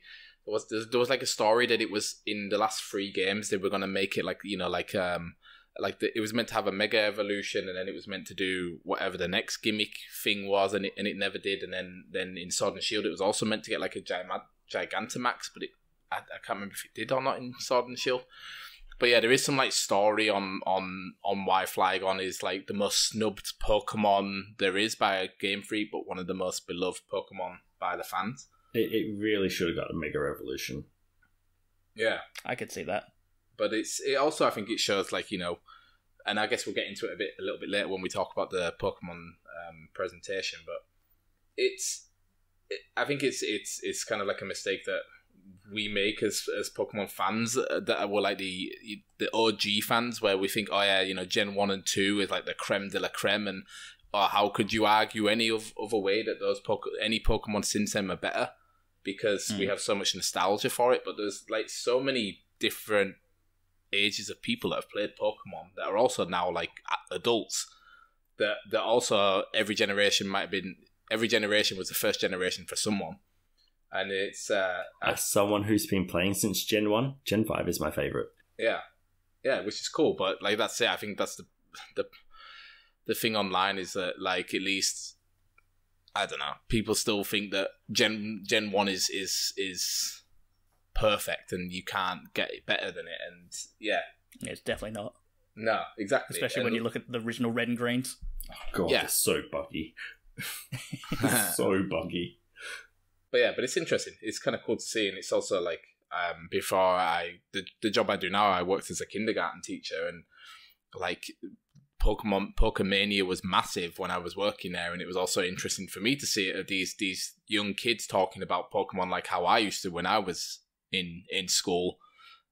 was like a story that it was in the last 3 games they were gonna make it like, you know, like it was meant to have a mega evolution, and then it was meant to do whatever the next gimmick thing was, and it never did. And then in Sword and Shield it was also meant to get like a Gigantamax, but I can't remember if it did or not in Sword and Shield. But yeah, there is some like story on why Flygon is like the most snubbed Pokemon there is by Game Freak, but one of the most beloved Pokemon by the fans. It really should have got a Mega Evolution. Yeah, I could see that. But it also, I think it shows like, you know, and I guess we'll get into it a little bit later when we talk about the Pokemon presentation. But I think it's kind of like a mistake that we make as Pokemon fans that were like the OG fans, where we think, oh yeah, you know, Gen 1 and 2 is like the creme de la creme, and how could you argue any other way that any Pokemon since then are better, because we have so much nostalgia for it. But there's like so many different ages of people that have played Pokemon that are also now like adults, that also every generation was the first generation for someone. And it's as someone who's been playing since Gen 1, Gen 5 is my favourite. Yeah, which is cool. But like that's it. I think that's the thing online is that, like, at least I don't know, people still think that Gen 1 is perfect and you can't get it better than it. And yeah, it's definitely not. No, exactly. Especially when you look at the original red and greens. Oh god, yeah. It's so buggy. So buggy. But it's interesting. It's kind of cool to see, and it's also like before the job I do now, I worked as a kindergarten teacher, and like Pokemania was massive when I was working there, and it was also interesting for me to see it, these young kids talking about Pokemon like how I used to when I was in school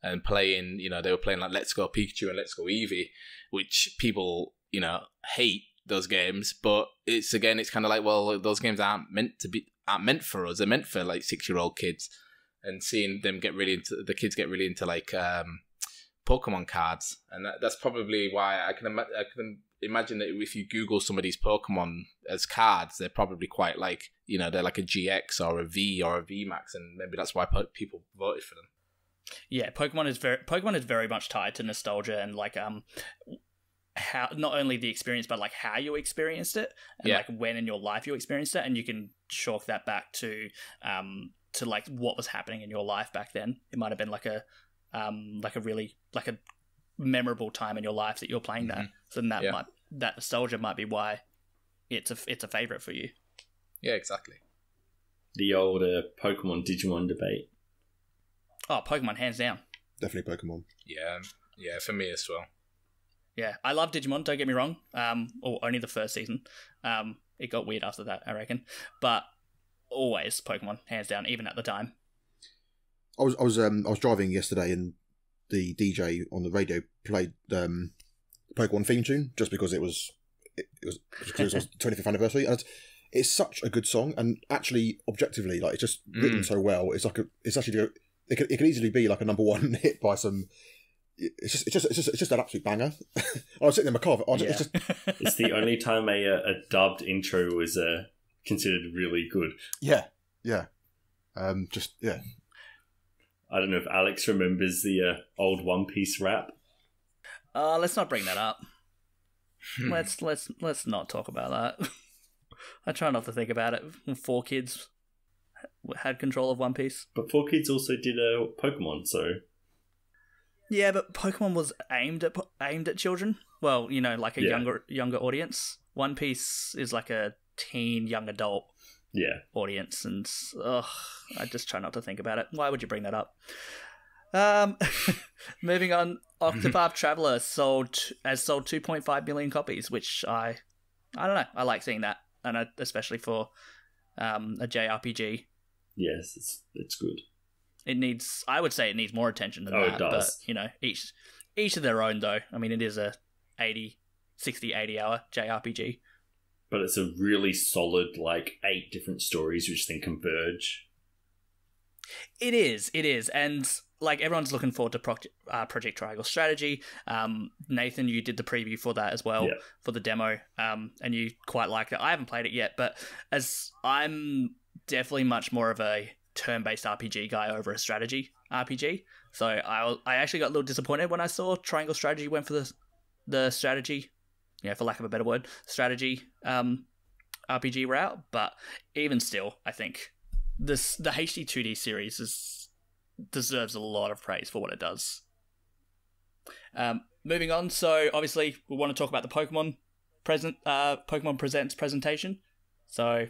and playing. You know, they were playing like Let's Go Pikachu and Let's Go Eevee, which people, you know, hate those games, but it's kind of like, well, those games aren't meant for us. They're meant for like 6-year-old kids, and seeing them get really into like Pokemon cards, and that's probably why I can imagine that if you Google some of these Pokemon as cards, they're probably quite like, you know, they're like a GX or a V or a V Max, and maybe that's why people voted for them. Yeah, Pokemon is very much tied to nostalgia and like how not only the experience but like how you experienced it, and like when in your life you experienced it, and you can chalk that back to like what was happening in your life back then. It might have been like a really like a memorable time in your life that you're playing that. So then that nostalgia might be why it's a favorite for you. Yeah, exactly. The old Pokemon Digimon debate. Oh, Pokemon, hands down. Definitely Pokemon. Yeah, for me as well. Yeah, I love Digimon, don't get me wrong. Or only the first season. It got weird after that, I reckon. But always Pokemon, hands down, even at the time. I was driving yesterday, and the DJ on the radio played Pokemon theme tune just because it was the 25th anniversary, and it's such a good song, and actually objectively, like, it's just written so well. It could easily be like a number 1 hit by some. It's just an absolute banger. I was sitting in my car. It's the only time a dubbed intro was considered really good. Yeah. I don't know if Alex remembers the old One Piece rap. Let's not bring that up. Let's not talk about that. I try not to think about it. 4 kids had control of One Piece, but 4 kids also did Pokemon, so. Yeah, but Pokemon was aimed at children. Well, you know, like a younger audience. One Piece is like a teen, young adult audience, and I just try not to think about it. Why would you bring that up? Moving on, Octopath Traveler sold 2.5 million copies, which I don't know. I like seeing that, and especially for a JRPG. Yes, it's good. I would say it needs more attention than that. It does. But, you know, each of their own, though. I mean, it is a 60-80 hour JRPG. But it's a really solid, like, 8 different stories which then converge. It is. And like everyone's looking forward to Project Triangle Strategy. Nathan, you did the preview for that as well, for the demo, and you quite liked it. I haven't played it yet, but as I'm definitely much more of a turn-based RPG guy over a strategy RPG, so I actually got a little disappointed when I saw Triangle Strategy went for the strategy, for lack of a better word, strategy RPG route. But even still, I think the HD 2D series deserves a lot of praise for what it does. Moving on, so obviously we want to talk about the Pokemon Presents presentation. So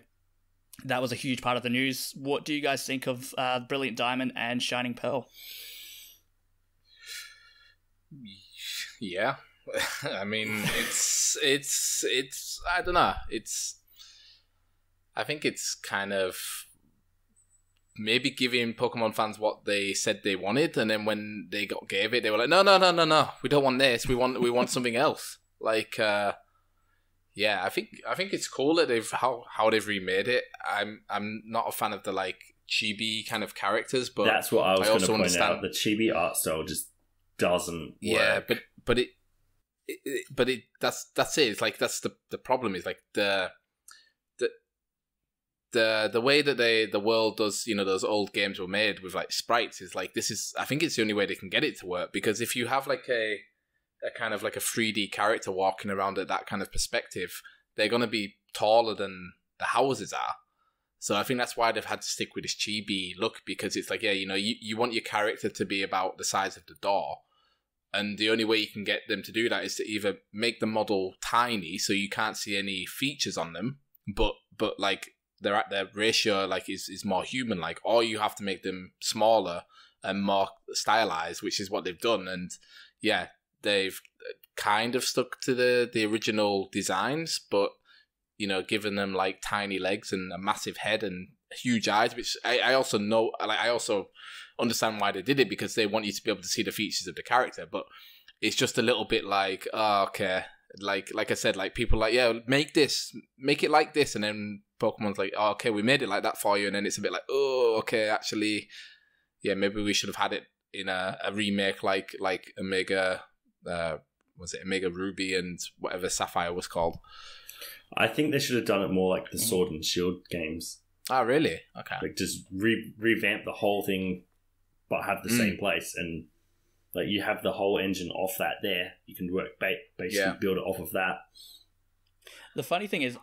that was a huge part of the news. What do you guys think of Brilliant Diamond and Shining Pearl? Yeah, I mean, it's I don't know. I think it's kind of maybe giving Pokemon fans what they said they wanted, and then when they gave it, they were like, no, we don't want this. We want something else. Like, I think it's cool that how they've remade it. I'm not a fan of the like chibi kind of characters, but that's what I was going to point out. The chibi art style just doesn't work. But that's it. It's like that's the problem. Is like the way that the world does, those old games were made with like sprites is like, I think it's the only way they can get it to work, because if you have like a kind of like a 3D character walking around at that kind of perspective, they're going to be taller than the houses are. So I think that's why they've had to stick with this chibi look, because it's like, you want your character to be about the size of the door. And the only way you can get them to do that is to either make the model tiny so you can't see any features on them, but like their ratio like is more human like, or you have to make them smaller and more stylized, which is what they've done. And yeah, they've kind of stuck to the original designs, but given them like tiny legs and a massive head and huge eyes, which I also know, like I also understand why they did it, because they want you to be able to see the features of the character. But it's just a little bit like, oh, okay, like I said, like people like, yeah, make it like this, and then Pokemon's like, oh, okay, we made it like that for you, and then it's a bit like, oh, okay, actually, yeah, maybe we should have had it in a remake like Omega, was it Omega Ruby and whatever Sapphire was called. I think they should have done it more like the Sword and Shield games. Oh, really? Okay. Like just revamp the whole thing, but have the same place, and like you have the whole engine off that there. You can work basically build it off of that. The funny thing is,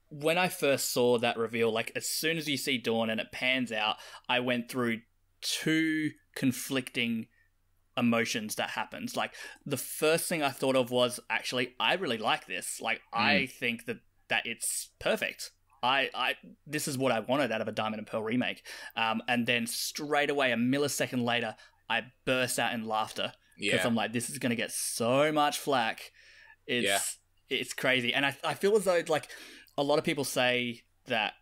when I first saw that reveal, like as soon as you see Dawn and it pans out, I went through two conflicting emotions that happens. Like the first thing I thought of was, actually, I really like this. Like I think that it's perfect. This is what I wanted out of a Diamond and Pearl remake. And then straight away, a millisecond later, I burst out in laughter because I'm like, this is going to get so much flack. It's crazy. And I feel as though like a lot of people say that,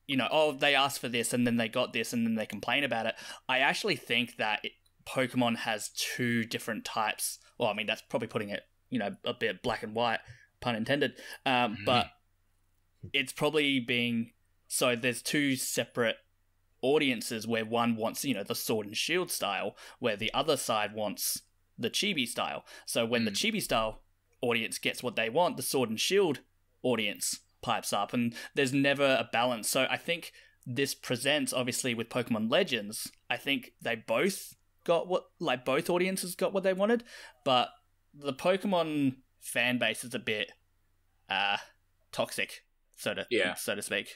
they asked for this and then they got this and then they complain about it. I actually think that Pokemon has two different types. Well, I mean, that's probably putting it, a bit black and white, pun intended. But it's probably being, so there's two separate audiences where one wants, the Sword and Shield style, where the other side wants the chibi style. So when the chibi style audience gets what they want, the Sword and Shield audience pipes up, and there's never a balance. So I think this presents, obviously, with Pokemon Legends, I think they both got both audiences got what they wanted, but the Pokemon fan base is a bit toxic, so to speak.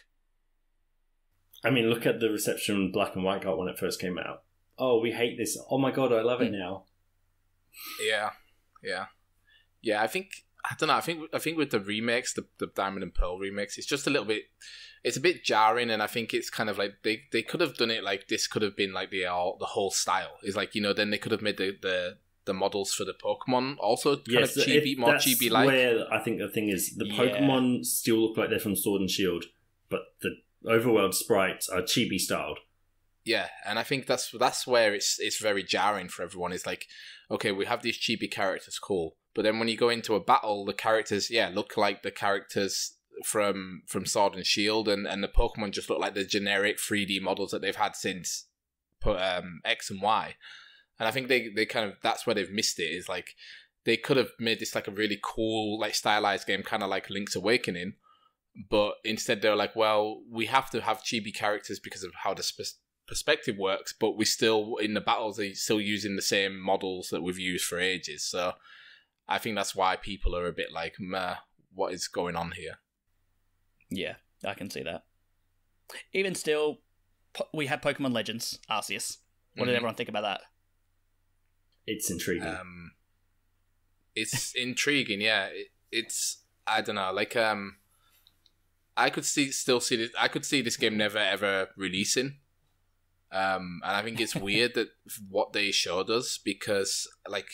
I mean, look at the reception Black and White got when it first came out. Oh, we hate this. Oh my god, I love it now. Yeah. I don't know. I think with the remakes, the Diamond and Pearl remakes, it's just a little bit. It's a bit jarring, and I think it's kind of like they could have done it like this. Could have been like the whole style. It's like, then they could have made the models for the Pokemon also kind of chibi, more chibi like. Where I think the thing is, the Pokemon still look like they're from Sword and Shield, but the overworld sprites are chibi styled. Yeah, and I think that's where it's very jarring for everyone. It's like, okay, we have these chibi characters, cool, but then when you go into a battle, the characters look like the characters from Sword and Shield, and the Pokemon just look like the generic 3D models that they've had since X and Y, and I think they kind of, that's where they've missed it. Is like they could have made this like a really cool, like stylized game, kind of like Link's Awakening, but instead they're like, well, we have to have chibi characters because of how the perspective works, but we still, in the battles, they're still using the same models that we've used for ages. So I think that's why people are a bit like, meh, what is going on here? Yeah, I can see that. Even still, we had Pokemon Legends Arceus. What did everyone think about that? It's intriguing. It's intriguing, yeah. It's, I don't know, like, I could still see this. I could see this game never ever releasing. And I think it's weird that what they showed us, because like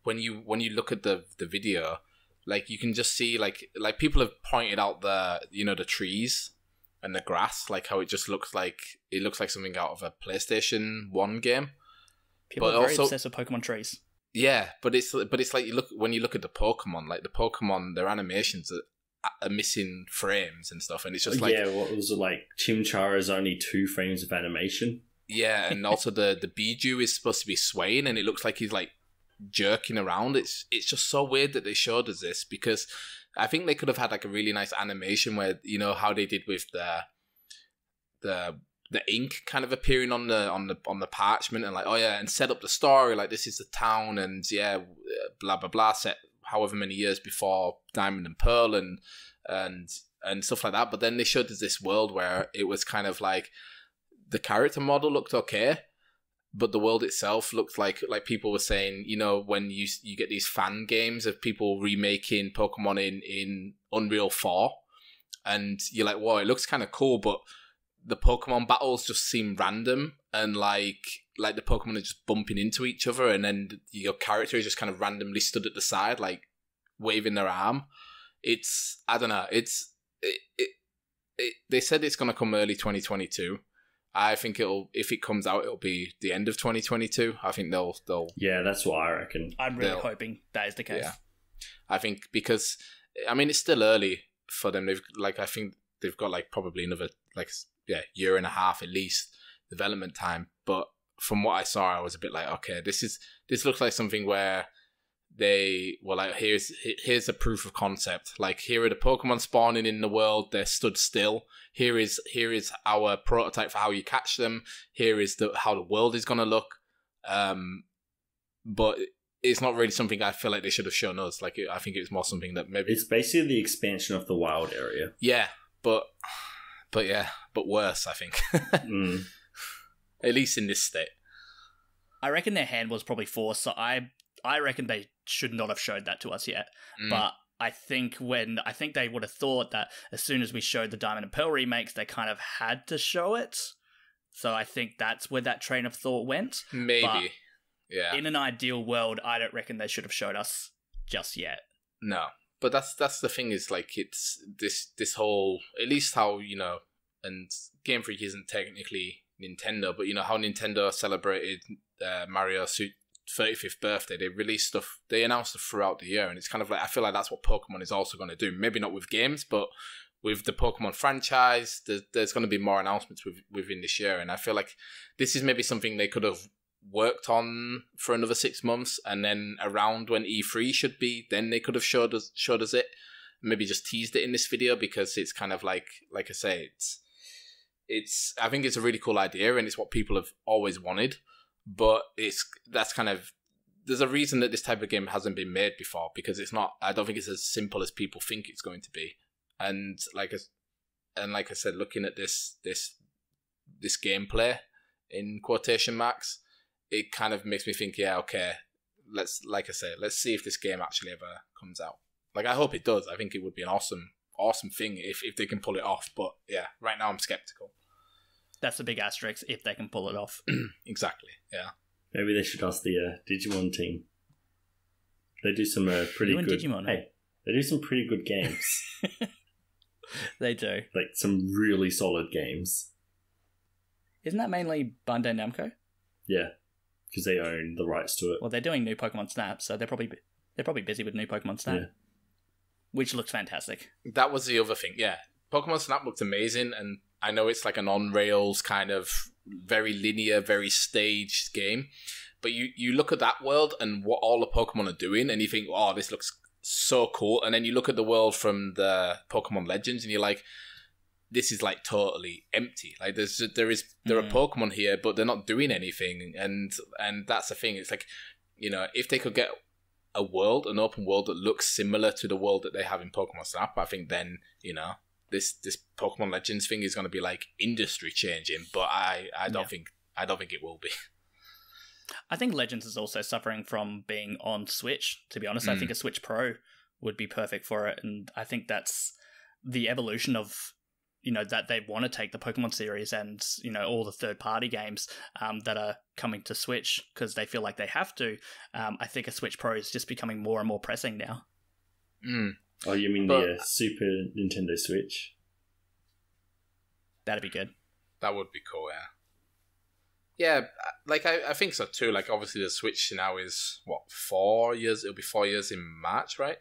when you look at the video, like you can just see like people have pointed out the trees and the grass, like how it just looks like something out of a PlayStation 1 game. People are very obsessed with Pokemon trees. Yeah, but it's like when you look at the Pokemon, like the Pokemon, their animations are missing frames and stuff, and it's just like, yeah, what was it like? Chimchara's only 2 frames of animation. Yeah, and also the Bijou is supposed to be swaying, and it looks like he's like jerking around. It's just so weird that they showed us this, because I think they could have had like a really nice animation where, you know, how they did with the ink kind of appearing on the parchment, and like, oh yeah, and set up the story like this is the town, and yeah, blah blah blah, set however many years before Diamond and Pearl and stuff like that. But then they showed us this world where it was kind of like the character model looked okay, but the world itself looked like people were saying, you know, when you get these fan games of people remaking Pokemon in Unreal 4, and you're like, whoa, it looks kind of cool, but the Pokemon battles just seem random, and like the Pokemon are just bumping into each other, and then your character is just kind of randomly stood at the side, like waving their arm. It's, I don't know, they said it's going to come early 2022. I think if it comes out, it'll be the end of 2022. I think they'll. Yeah, that's what I reckon. I'm really hoping that is the case. Yeah. I think because, I mean, it's still early for them. I think they've got like probably another year and a half at least development time. But from what I saw, I was a bit like, okay, this looks like something where they were like, here's a proof of concept. Like, here are the Pokemon spawning in the world. They're stood still. Here is our prototype for how you catch them. Here is how the world is going to look. But it's not really something I feel like they should have shown us. Like, I think it was more something that maybe it's basically the expansion of the wild area. Yeah, but worse, I think. At least in this state. I reckon their hand was probably forced, so I reckon they should not have showed that to us yet. But I think they would have thought that as soon as we showed the Diamond and Pearl remakes, they kind of had to show it. So I think that's where that train of thought went. Maybe. But yeah. In an ideal world, I don't reckon they should have showed us just yet. No. But that's the thing, is like, it's this whole, at least how, you know, and Game Freak isn't technically Nintendo, but you know how Nintendo celebrated Mario's 35th birthday, they released stuff, they announced stuff throughout the year, and it's kind of like, I feel like that's what Pokemon is also going to do. Maybe not with games, but with the Pokemon franchise, there's going to be more announcements within this year, and I feel like this is maybe something they could have worked on for another 6 months, and then around when E3 should be, then they could have showed us it, maybe just teased it in this video, because it's kind of like I say, it's I think it's a really cool idea, and it's what people have always wanted. But there's a reason that this type of game hasn't been made before, because it's not, I don't think it's as simple as people think it's going to be. And like I said, looking at this gameplay in quotation marks, it kind of makes me think, yeah, okay, let's see if this game actually ever comes out. Like, I hope it does. I think it would be an awesome thing if they can pull it off. But yeah, right now I'm skeptical. That's the big asterisk, if they can pull it off. Exactly, yeah. Maybe they should ask the Digimon team. They do some pretty good... Digimon, hey, they do some pretty good games. They do. Like, some really solid games. Isn't that mainly Bandai Namco? Yeah, because they own the rights to it. Well, they're doing new Pokemon Snap, so they're probably busy with new Pokemon Snap. Yeah. Which looks fantastic. That was the other thing, yeah. Pokemon Snap looked amazing, and I know it's like an on-rails kind of very linear, very staged game. But you look at that world and what all the Pokemon are doing, and you think, oh, this looks so cool. And then you look at the world from the Pokemon Legends, and you're like, this is like totally empty. Like there are Pokemon here, but they're not doing anything. And that's the thing. It's like, you know, if they could get an open world that looks similar to the world that they have in Pokemon Snap, I think then, you know, this Pokemon Legends thing is going to be like industry changing. But I don't think it will be. I think Legends is also suffering from being on Switch, to be honest. I think a Switch Pro would be perfect for it, and I think that's the evolution of, you know, that they want to take the Pokemon series and, you know, all the third-party games that are coming to Switch because they feel like they have to. I think a Switch Pro is just becoming more and more pressing now. Oh, you mean the Super Nintendo Switch? That'd be good. That would be cool, yeah. Yeah, like I think so too. Like obviously the Switch now is 4 years. It'll be 4 years in March, right?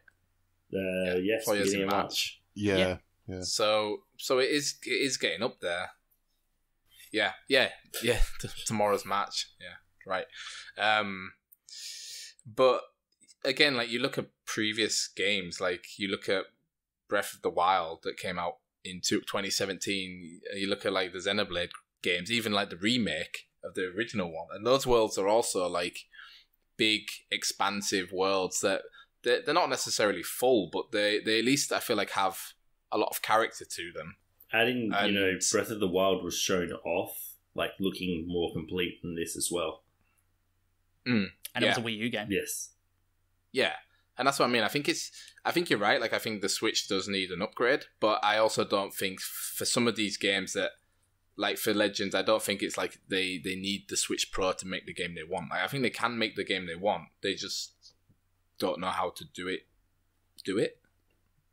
Yes, 4 years in March. Yeah. So it is getting up there. Yeah. Tomorrow's March. Yeah, right. But again, like you look at previous games, like you look at Breath of the Wild that came out in 2017. You look at like the Xenoblade games, even like the remake of the original one, and those worlds are also like big, expansive worlds that they're not necessarily full, but they at least I feel like have a lot of character to them. Adding, you know, Breath of the Wild was shown off, like looking more complete than this as well. And it was a Wii U game. Yes. Yeah. And that's what I mean. I think you're right. Like I think the Switch does need an upgrade, but I also don't think for some of these games that, like for Legends, I don't think it's like they need the Switch Pro to make the game they want. Like, I think they can make the game they want. They just don't know how to do it.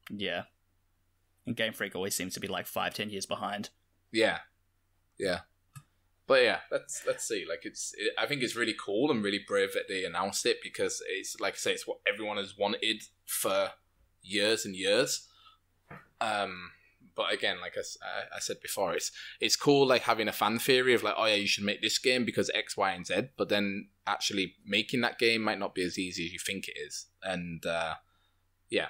Yeah. And Game Freak always seems to be like 5-10 years behind. Yeah. But yeah, let's see. Like I think it's really cool and really brave that they announced it because it's like I say, it's what everyone has wanted for years and years. But again, like I said before, it's cool like having a fan theory of like, oh yeah, you should make this game because X, Y, and Z. But then actually making that game might not be as easy as you think it is. And yeah,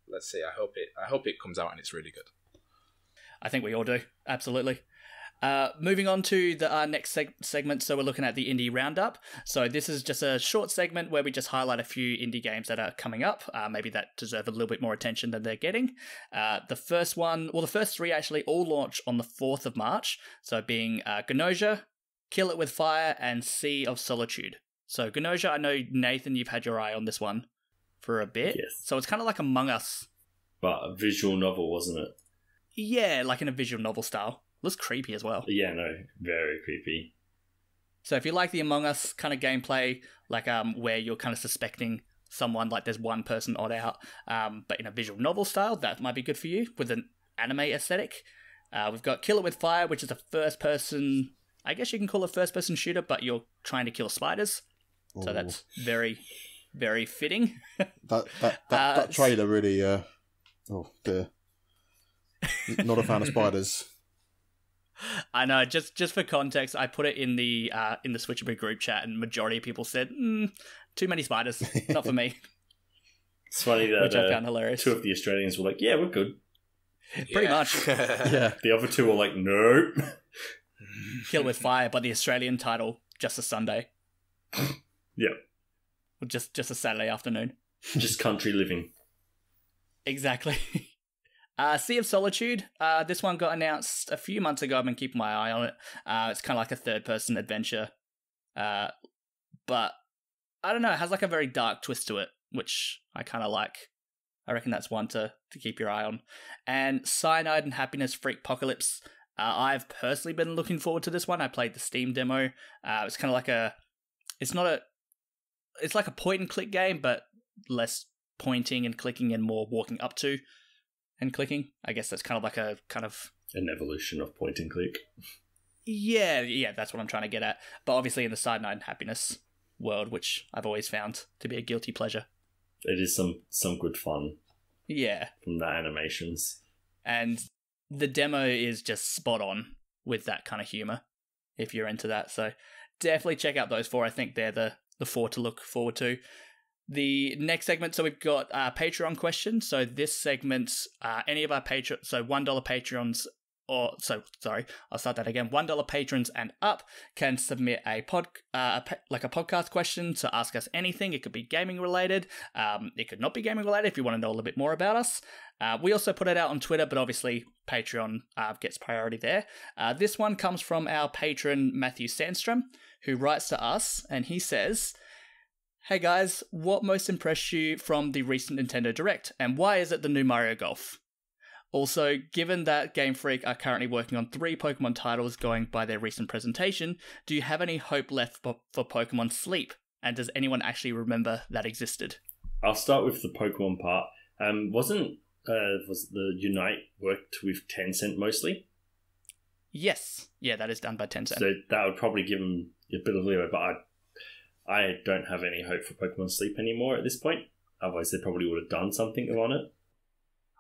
let's see. I hope it comes out and it's really good. I think we all do. Absolutely. Moving on to our next segment, so we're looking at the Indie Roundup. So this is just a short segment where we just highlight a few indie games that are coming up, maybe that deserve a little bit more attention than they're getting. The first three actually all launch on the 4th of March, so being Gnosia, Kill It With Fire, and Sea of Solitude. So Gnosia, I know, Nathan, you've had your eye on this one for a bit. Yes. So it's kind of like Among Us. But a visual novel, wasn't it? Yeah, like in a visual novel style. Looks creepy as well. Yeah, no, very creepy. So if you like the Among Us kind of gameplay, like where you're kind of suspecting someone, like there's one person odd out, but in a visual novel style, that might be good for you with an anime aesthetic. We've got Kill It With Fire, which is a first-person, I guess you can call it a first-person shooter, but you're trying to kill spiders. Ooh. So that's very, very fitting. that trailer really, oh dear. Not a fan of spiders. I know. Just for context, I put it in the Switchaboo group chat, and majority of people said, "Too many spiders, not for me." It's funny that which I found hilarious. 2 of the Australians were like, "Yeah, we're good." Pretty much. Yeah. The other 2 were like, "Nope." Kill With Fire, but the Australian title just a Sunday. Yeah. Just a Saturday afternoon. Just country living. Exactly. Sea of Solitude. This one got announced a few months ago. I've been keeping my eye on it. It's kind of like a third-person adventure. But I don't know. It has like a very dark twist to it, which I kind of like. I reckon that's one to keep your eye on. And Cyanide and Happiness Freakpocalypse. I've personally been looking forward to this one. I played the Steam demo. It's kind of like it's like a point-and-click game, but less pointing and clicking and more walking up to and clicking. I guess that's kind of like an evolution of point and click. Yeah, that's what I'm trying to get at. But obviously in the Cyanide and Happiness world, which I've always found to be a guilty pleasure. It is some good fun. Yeah. From the animations. And the demo is just spot on with that kind of humor. if you're into that. So definitely check out those 4. I think they're the 4 to look forward to. The next segment, so we've got Patreon questions. So this segment, any of our so $1 Patreons, I'll start that again. $1 patrons and up can submit a podcast question to ask us anything. It could be gaming related. It could not be gaming related if you want to know a little bit more about us. We also put it out on Twitter, but obviously Patreon gets priority there. This one comes from our patron Matthew Sandstrom, who writes to us, and he says, "Hey guys, what most impressed you from the recent Nintendo Direct, and why is it the new Mario Golf? Also, given that Game Freak are currently working on 3 Pokemon titles going by their recent presentation, do you have any hope left for Pokemon Sleep? And does anyone actually remember that existed?" I'll start with the Pokemon part. Was the Unite worked with Tencent mostly? Yes. Yeah, that is done by Tencent. So that would probably give them a bit of leeway, but I don't have any hope for Pokemon Sleep anymore at this point. Otherwise, they probably would have done something on it.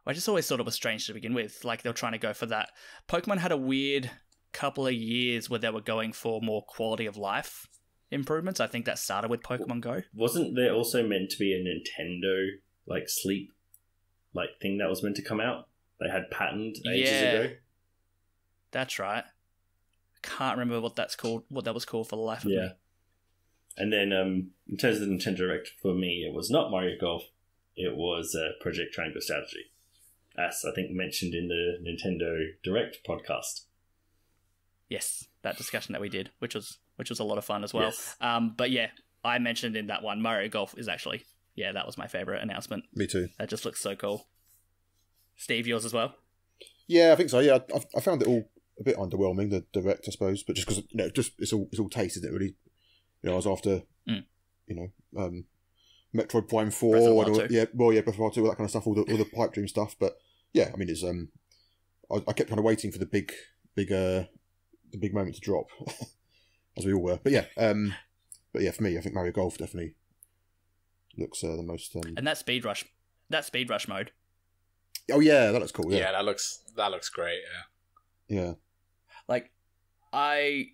I just always thought it was strange to begin with. Like, they were trying to go for that. Pokemon had a weird couple of years where they were going for more quality of life improvements. I think that started with Pokemon Go. Wasn't there also meant to be a Nintendo, sleep, thing that was meant to come out? They had patented ages ago. That's right. I can't remember what that was called for the life of me. And then, in terms of the Nintendo Direct, for me, it was not Mario Golf. It was Project Triangle Strategy, as I think mentioned in the Nintendo Direct podcast. Yes, that discussion that we did, which was a lot of fun as well. Yes. But yeah, I mentioned in that one, Mario Golf is actually, that was my favorite announcement. Me too. That just looks so cool. Steve, yours as well? Yeah, I think so. Yeah, I found it all a bit underwhelming, the Direct, I suppose, but just because it's all taste, isn't it? Really, I was after Metroid Prime 4 and all, Breath of Wild 2, all that kind of stuff, all the pipe dream stuff. But yeah, I mean, it's I kept kind of waiting for the big moment to drop, as we all were. But yeah, for me, I think Mario Golf definitely looks the most. And that speed rush mode. Oh yeah, that looks cool. Yeah, that looks great. Yeah. Like, I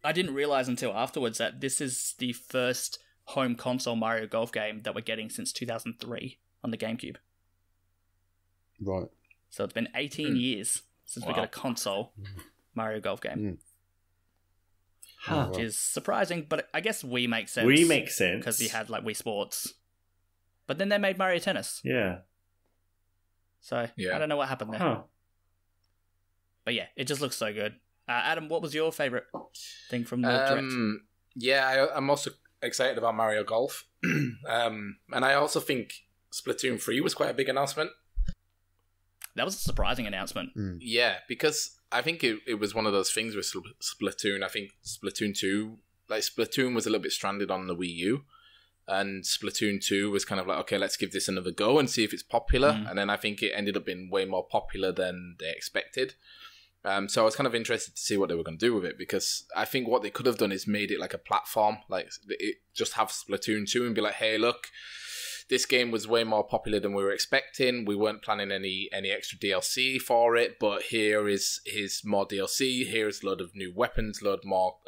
didn't realize until afterwards that this is the first home console Mario Golf game that we're getting since 2003 on the Gamecube. Right. So it's been 18 years since we got a console Mario Golf game. Which is surprising, but I guess Wii makes sense. Wii makes sense. Because you had Wii Sports. But then they made Mario Tennis. Yeah. So I don't know what happened there. Huh. But yeah, it just looks so good. Adam, what was your favourite thing from the Direct? Yeah, I'm also excited about Mario Golf. And I also think Splatoon 3 was quite a big announcement. That was a surprising announcement. Yeah, because I think it was one of those things with Splatoon. I think Splatoon 2, Splatoon was a little bit stranded on the Wii U. And Splatoon 2 was kind of okay, let's give this another go and see if it's popular. And then I think it ended up being way more popular than they expected. So I was kind of interested to see what they were going to do with it, because I think what they could have done is made it like a platform, just have Splatoon 2 and be like, hey, look, this game was way more popular than we were expecting. We weren't planning any extra DLC for it, but here's more DLC. Here's a load of new weapons, load more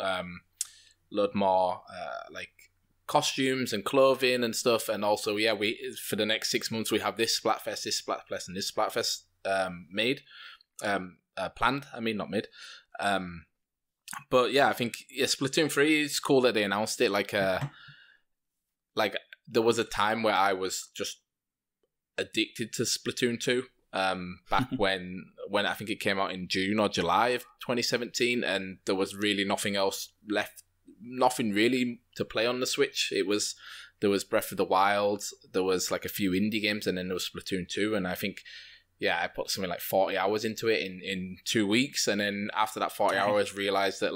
costumes and clothing and stuff. And also, we for the next 6 months we have this Splatfest, and this Splatfest planned. I mean, not mid. But yeah, I think Splatoon 3 is cool that they announced it. There was a time where I was just addicted to Splatoon 2. Back when I think it came out in June or July of 2017, and there was really nothing else left. Nothing really to play on the Switch. There was Breath of the Wild, there was a few indie games, and then there was Splatoon 2, and I think I put something like 40 hours into it in 2 weeks, and then after that 40 hours realized that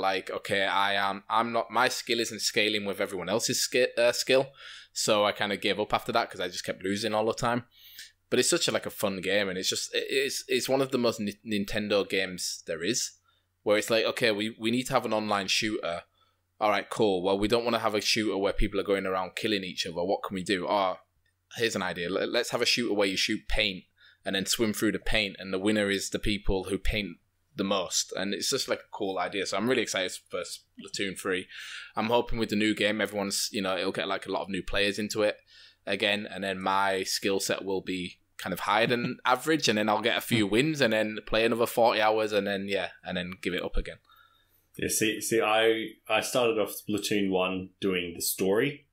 I'm not, my skill isn't scaling with everyone else's skill, so I kind of gave up after that because I just kept losing all the time. But it's such a fun game, and it's one of the most Nintendo games there is, where it's okay, we need to have an online shooter. All right, cool. Well, we don't want to have a shooter where people are going around killing each other. What can we do? Here's an idea. Let's have a shooter where you shoot paint and then swim through the paint, and the winner is the people who paint the most, and it's just like a cool idea. So I'm really excited for Splatoon 3. I'm hoping with the new game, everyone's, it'll get like a lot of new players into it again, and then my skill set will be kind of higher than average, and then I'll get a few wins, and then play another 40 hours, and then give it up again. Yeah, see, I started off Splatoon 1 doing the story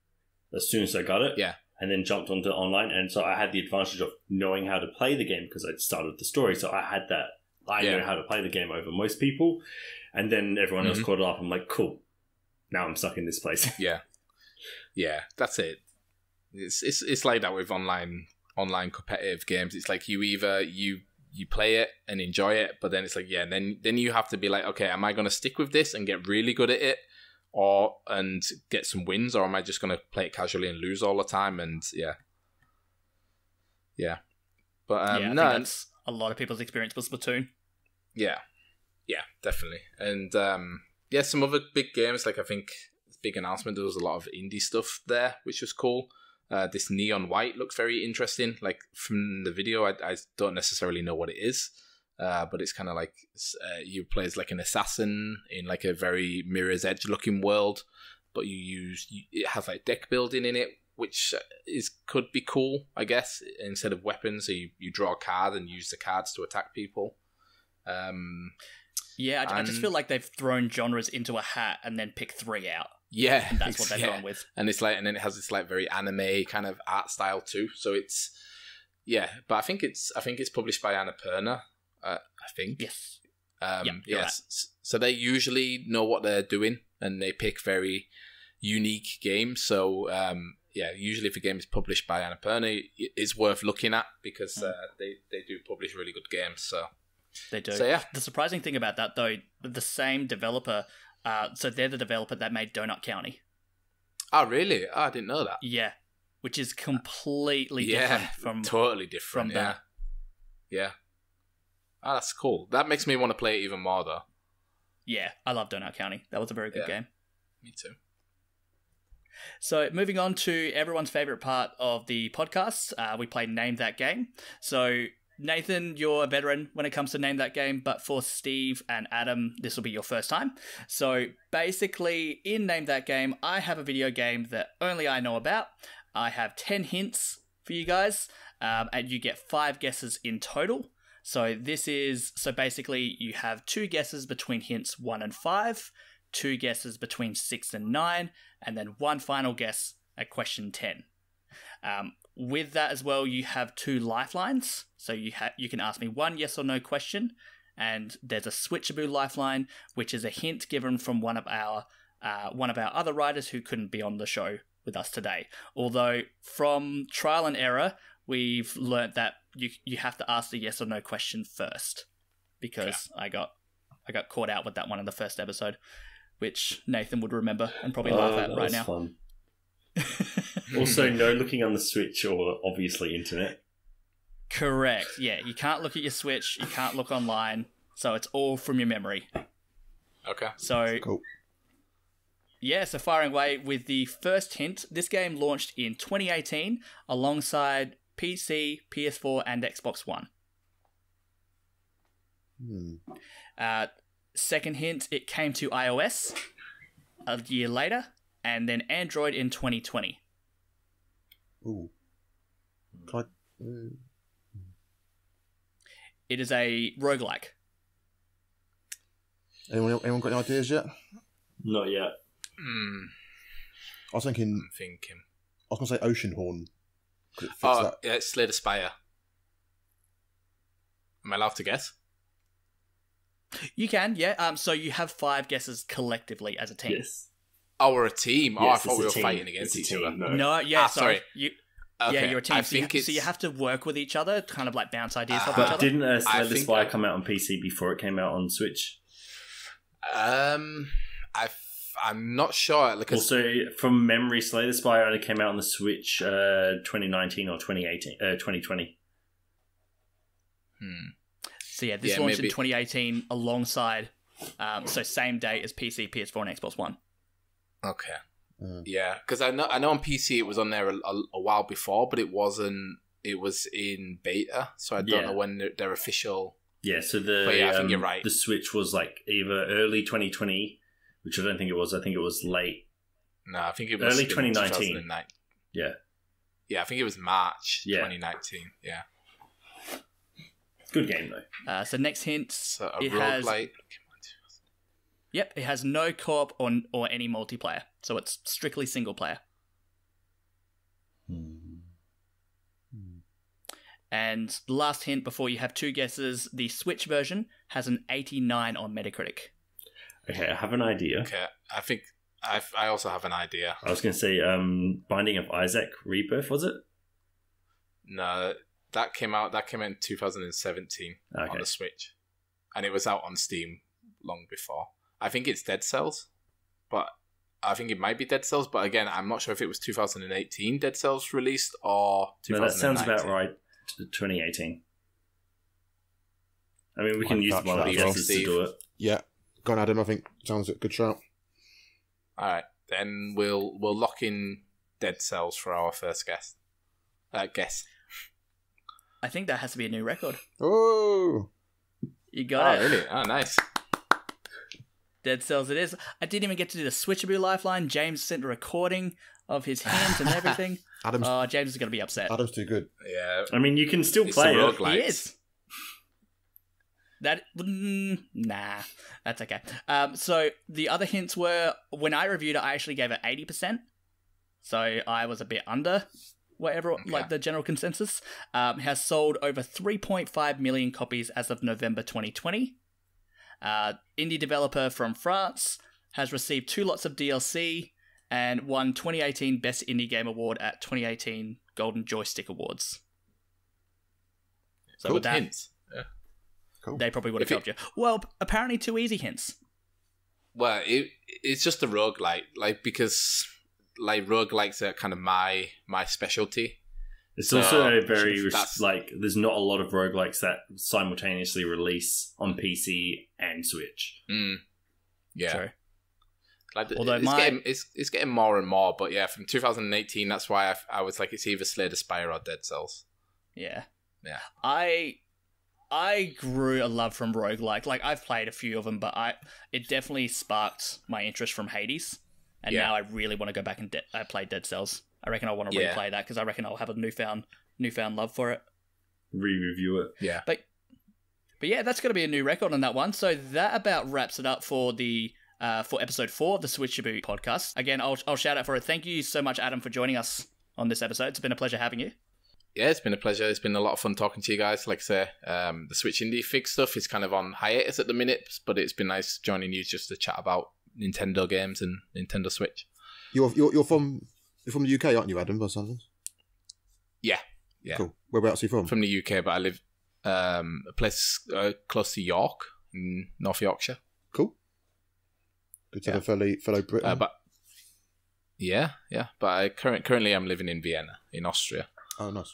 as soon as I got it. Yeah. And then jumped onto online, and so I had the advantage of knowing how to play the game because I'd started the story, so I had that. I know how to play the game over most people, and then everyone else caught up. I'm like, cool. Now I'm stuck in this place. Yeah, that's it. It's like that with online competitive games. It's like you either you play it and enjoy it, but then it's like then you have to be like, okay, am I going to stick with this and get really good at it, and get some wins, or am I just going to play it casually and lose all the time? And but I think that's a lot of people's experience with Splatoon. Yeah, definitely. And some other big games, like I think big announcement, there was a lot of indie stuff there, which was cool. This Neon White looks very interesting. Like from the video, I don't necessarily know what it is, but it's kind of like you play as like an assassin in like a very Mirror's Edge looking world, but it has like deck building in it, which could be cool, I guess. Instead of weapons, so you draw a card and use the cards to attack people. I just feel like they've thrown genres into a hat and then picked 3 out. Yeah, and that's what they've gone with. And it's like, and then it has this like very anime kind of art style too. So it's but I think it's published by Annapurna. I think yes. Yes. Right. So they usually know what they're doing and they pick very unique games. So usually if a game is published by Annapurna, it's worth looking at because they do publish really good games. So they do. So the surprising thing about that though, the same developer. So they're the developer that made Donut County. Oh, really? Oh, I didn't know that. Yeah, which is completely different from totally different. From that. Yeah. Oh, that's cool. That makes me want to play it even more, though. Yeah, I love Donut County. That was a very good game. Me too. So moving on to everyone's favorite part of the podcast, we play Name That Game. So Nathan, you're a veteran when it comes to Name That Game, but for Steve and Adam, this will be your first time. So basically, in Name That Game, I have a video game that only I know about. I have 10 hints for you guys, and you get 5 guesses in total. So basically, you have 2 guesses between hints 1 and 5, 2 guesses between 6 and 9, and then 1 final guess at question 10. With that as well, you have 2 lifelines. So you can ask me 1 yes or no question, and there's a Switchaboo lifeline, which is a hint given from one of our other writers who couldn't be on the show with us today. Although from trial and error, we've learnt that you have to ask the yes or no question first, because I got caught out with that one in the first episode, which Nathan would remember and probably laugh at right now. Fun. Also, no looking on the Switch or obviously internet. Correct. Yeah, you can't look at your Switch. You can't look online. So it's all from your memory. Okay. So cool. Yeah, so firing away with the first hint. This game launched in 2018 alongside PC, PS4, and Xbox One. Second hint, it came to iOS a year later, and then Android in 2020. Ooh. It is a roguelike. Anyone got any ideas yet? Not yet. I was thinking. I was going to say Oceanhorn. Yeah, Slay the Spire. Am I allowed to guess? You can, yeah. So you have 5 guesses collectively as a team. Yes. Oh, we're a team. Yes, I thought we were team. fighting against each other. No, yeah, sorry. Okay. Yeah, you're a team. So you have to work with each other, kind of like bounce ideas off each other. But didn't Slay the Spire come out on PC before it came out on Switch? I'm not sure. Also, from memory, Slay the Spire only came out on the Switch 2019 or 2020. So yeah, this launched in 2018 alongside, so same day as PC, PS4, and Xbox One. Okay. Yeah, because I know on PC it was on there a while before, but it wasn't. It was in beta, so I don't know when their official Yeah, so I think you're right. The Switch was like either early 2020, which I don't think it was. I think it was late. No, I think it was early 2019. Yeah. Yeah, I think it was March 2019. Yeah. Good game though. So next hint, So a it has roguelike. it has no co-op or any multiplayer, so it's strictly single player. And the last hint before you have two guesses, the Switch version has an 89 on Metacritic. Okay, I have an idea. Okay, I think I also have an idea. I was going to say Binding of Isaac Rebirth, was it? No, that came out in 2017 on the Switch, and it was out on Steam long before. I think it's Dead Cells, but I think it might be Dead Cells. But again, I'm not sure if it was 2018 Dead Cells released or 2019. No, that sounds about right. 2018. I mean, we can use one of the guesses to do it. Yeah, go on, Adam. I think sounds a good shout. All right, then we'll lock in Dead Cells for our first guess. I think that has to be a new record. Oh, You got it. Oh, really? Oh, nice. Dead Cells it is. I didn't even get to do the Switchaboo Lifeline. James sent a recording of his hint and everything. James is going to be upset. Adam's too good. Yeah. I mean, you can still play it. He is. Nah, that's okay. So the other hints were, when I reviewed it, I actually gave it 80%. So I was a bit under whatever, like the general consensus. It has sold over 3.5 million copies as of November 2020. Indie developer from France, has received 2 lots of DLC and won 2018 Best Indie Game Award at 2018 Golden Joystick Awards. So Cool with that, hints. Yeah. Cool. they probably would have helped you. Well, apparently 2 easy hints. Well, it's just a roguelike, because roguelikes are kind of my specialty. It's also a very, there's not a lot of roguelikes that simultaneously release on PC and Switch. Yeah. True. Although it's getting more and more, but yeah, from 2018, that's why I was like, it's either Slay the Spire or Dead Cells. Yeah. Yeah. I grew a love from roguelike. Like, I've played a few of them, but it definitely sparked my interest from Hades. And now I really want to go back and play Dead Cells. I reckon I want to replay that because I reckon I'll have a newfound love for it. Re-review it. Yeah. But yeah, that's going to be a new record on that one. So that about wraps it up for the for episode 4 of the Switchaboo podcast. Again, I'll shout out for it. Thank you so much, Adam, for joining us on this episode. It's been a pleasure having you. Yeah, it's been a pleasure. It's been a lot of fun talking to you guys. Like I say, the Switch Indie Fix stuff is kind of on hiatus at the minute, but it's been nice joining you just to chat about Nintendo games and Nintendo Switch. You're from the UK, aren't you, Adam, or something? Yeah. Cool. Whereabouts are you from? From the UK, but I live a place close to York, in North Yorkshire. Cool. Good to have a fellow Briton. But I currently I'm living in Vienna, in Austria. Oh, nice.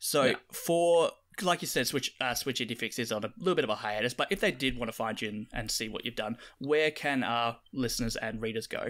So for, like you said, Switch Indie Fix is on a little bit of a hiatus, but if they did want to find you and see what you've done, where can our listeners and readers go?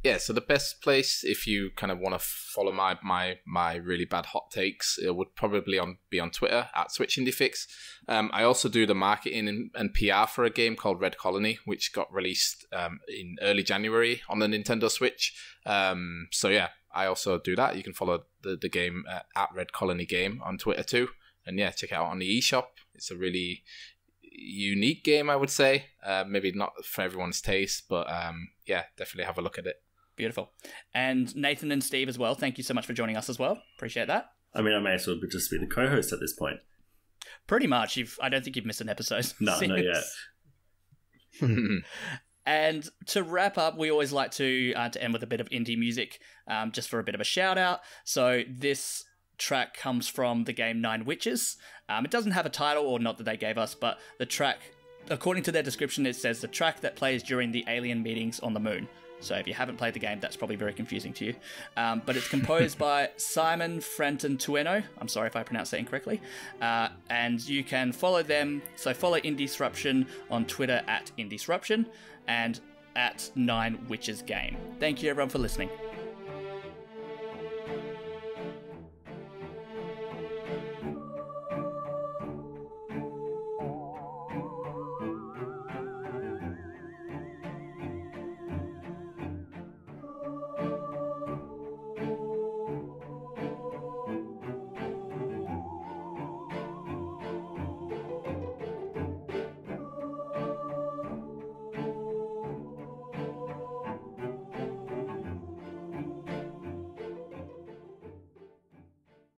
Yeah, so the best place, if you kind of want to follow my really bad hot takes, it would probably be on Twitter at SwitchIndieFix. I also do the marketing and PR for a game called Red Colony, which got released in early January on the Nintendo Switch. So yeah, I also do that. You can follow the game at Red Colony Game on Twitter too. And yeah, check it out on the eShop. It's a really unique game, I would say. Maybe not for everyone's taste, but yeah, definitely have a look at it. Beautiful. And Nathan and Steve as well, thank you so much for joining us as well. Appreciate that. I mean, I may as well just be the co-host at this point. Pretty much. I don't think you've missed an episode. No, not yet. And to wrap up, we always like to end with a bit of indie music, just for a bit of a shout out. So this track comes from the game 9 Witches. It doesn't have a title, or not that they gave us, but the track, according to their description, it says the track that plays during the alien meetings on the moon. So if you haven't played the game, that's probably very confusing to you. But it's composed by Simon Fratantueno. I'm sorry if I pronounced that incorrectly. And you can follow them. So follow Indiesruption on Twitter at Indiesruption and at 9 Witches Game. Thank you everyone for listening.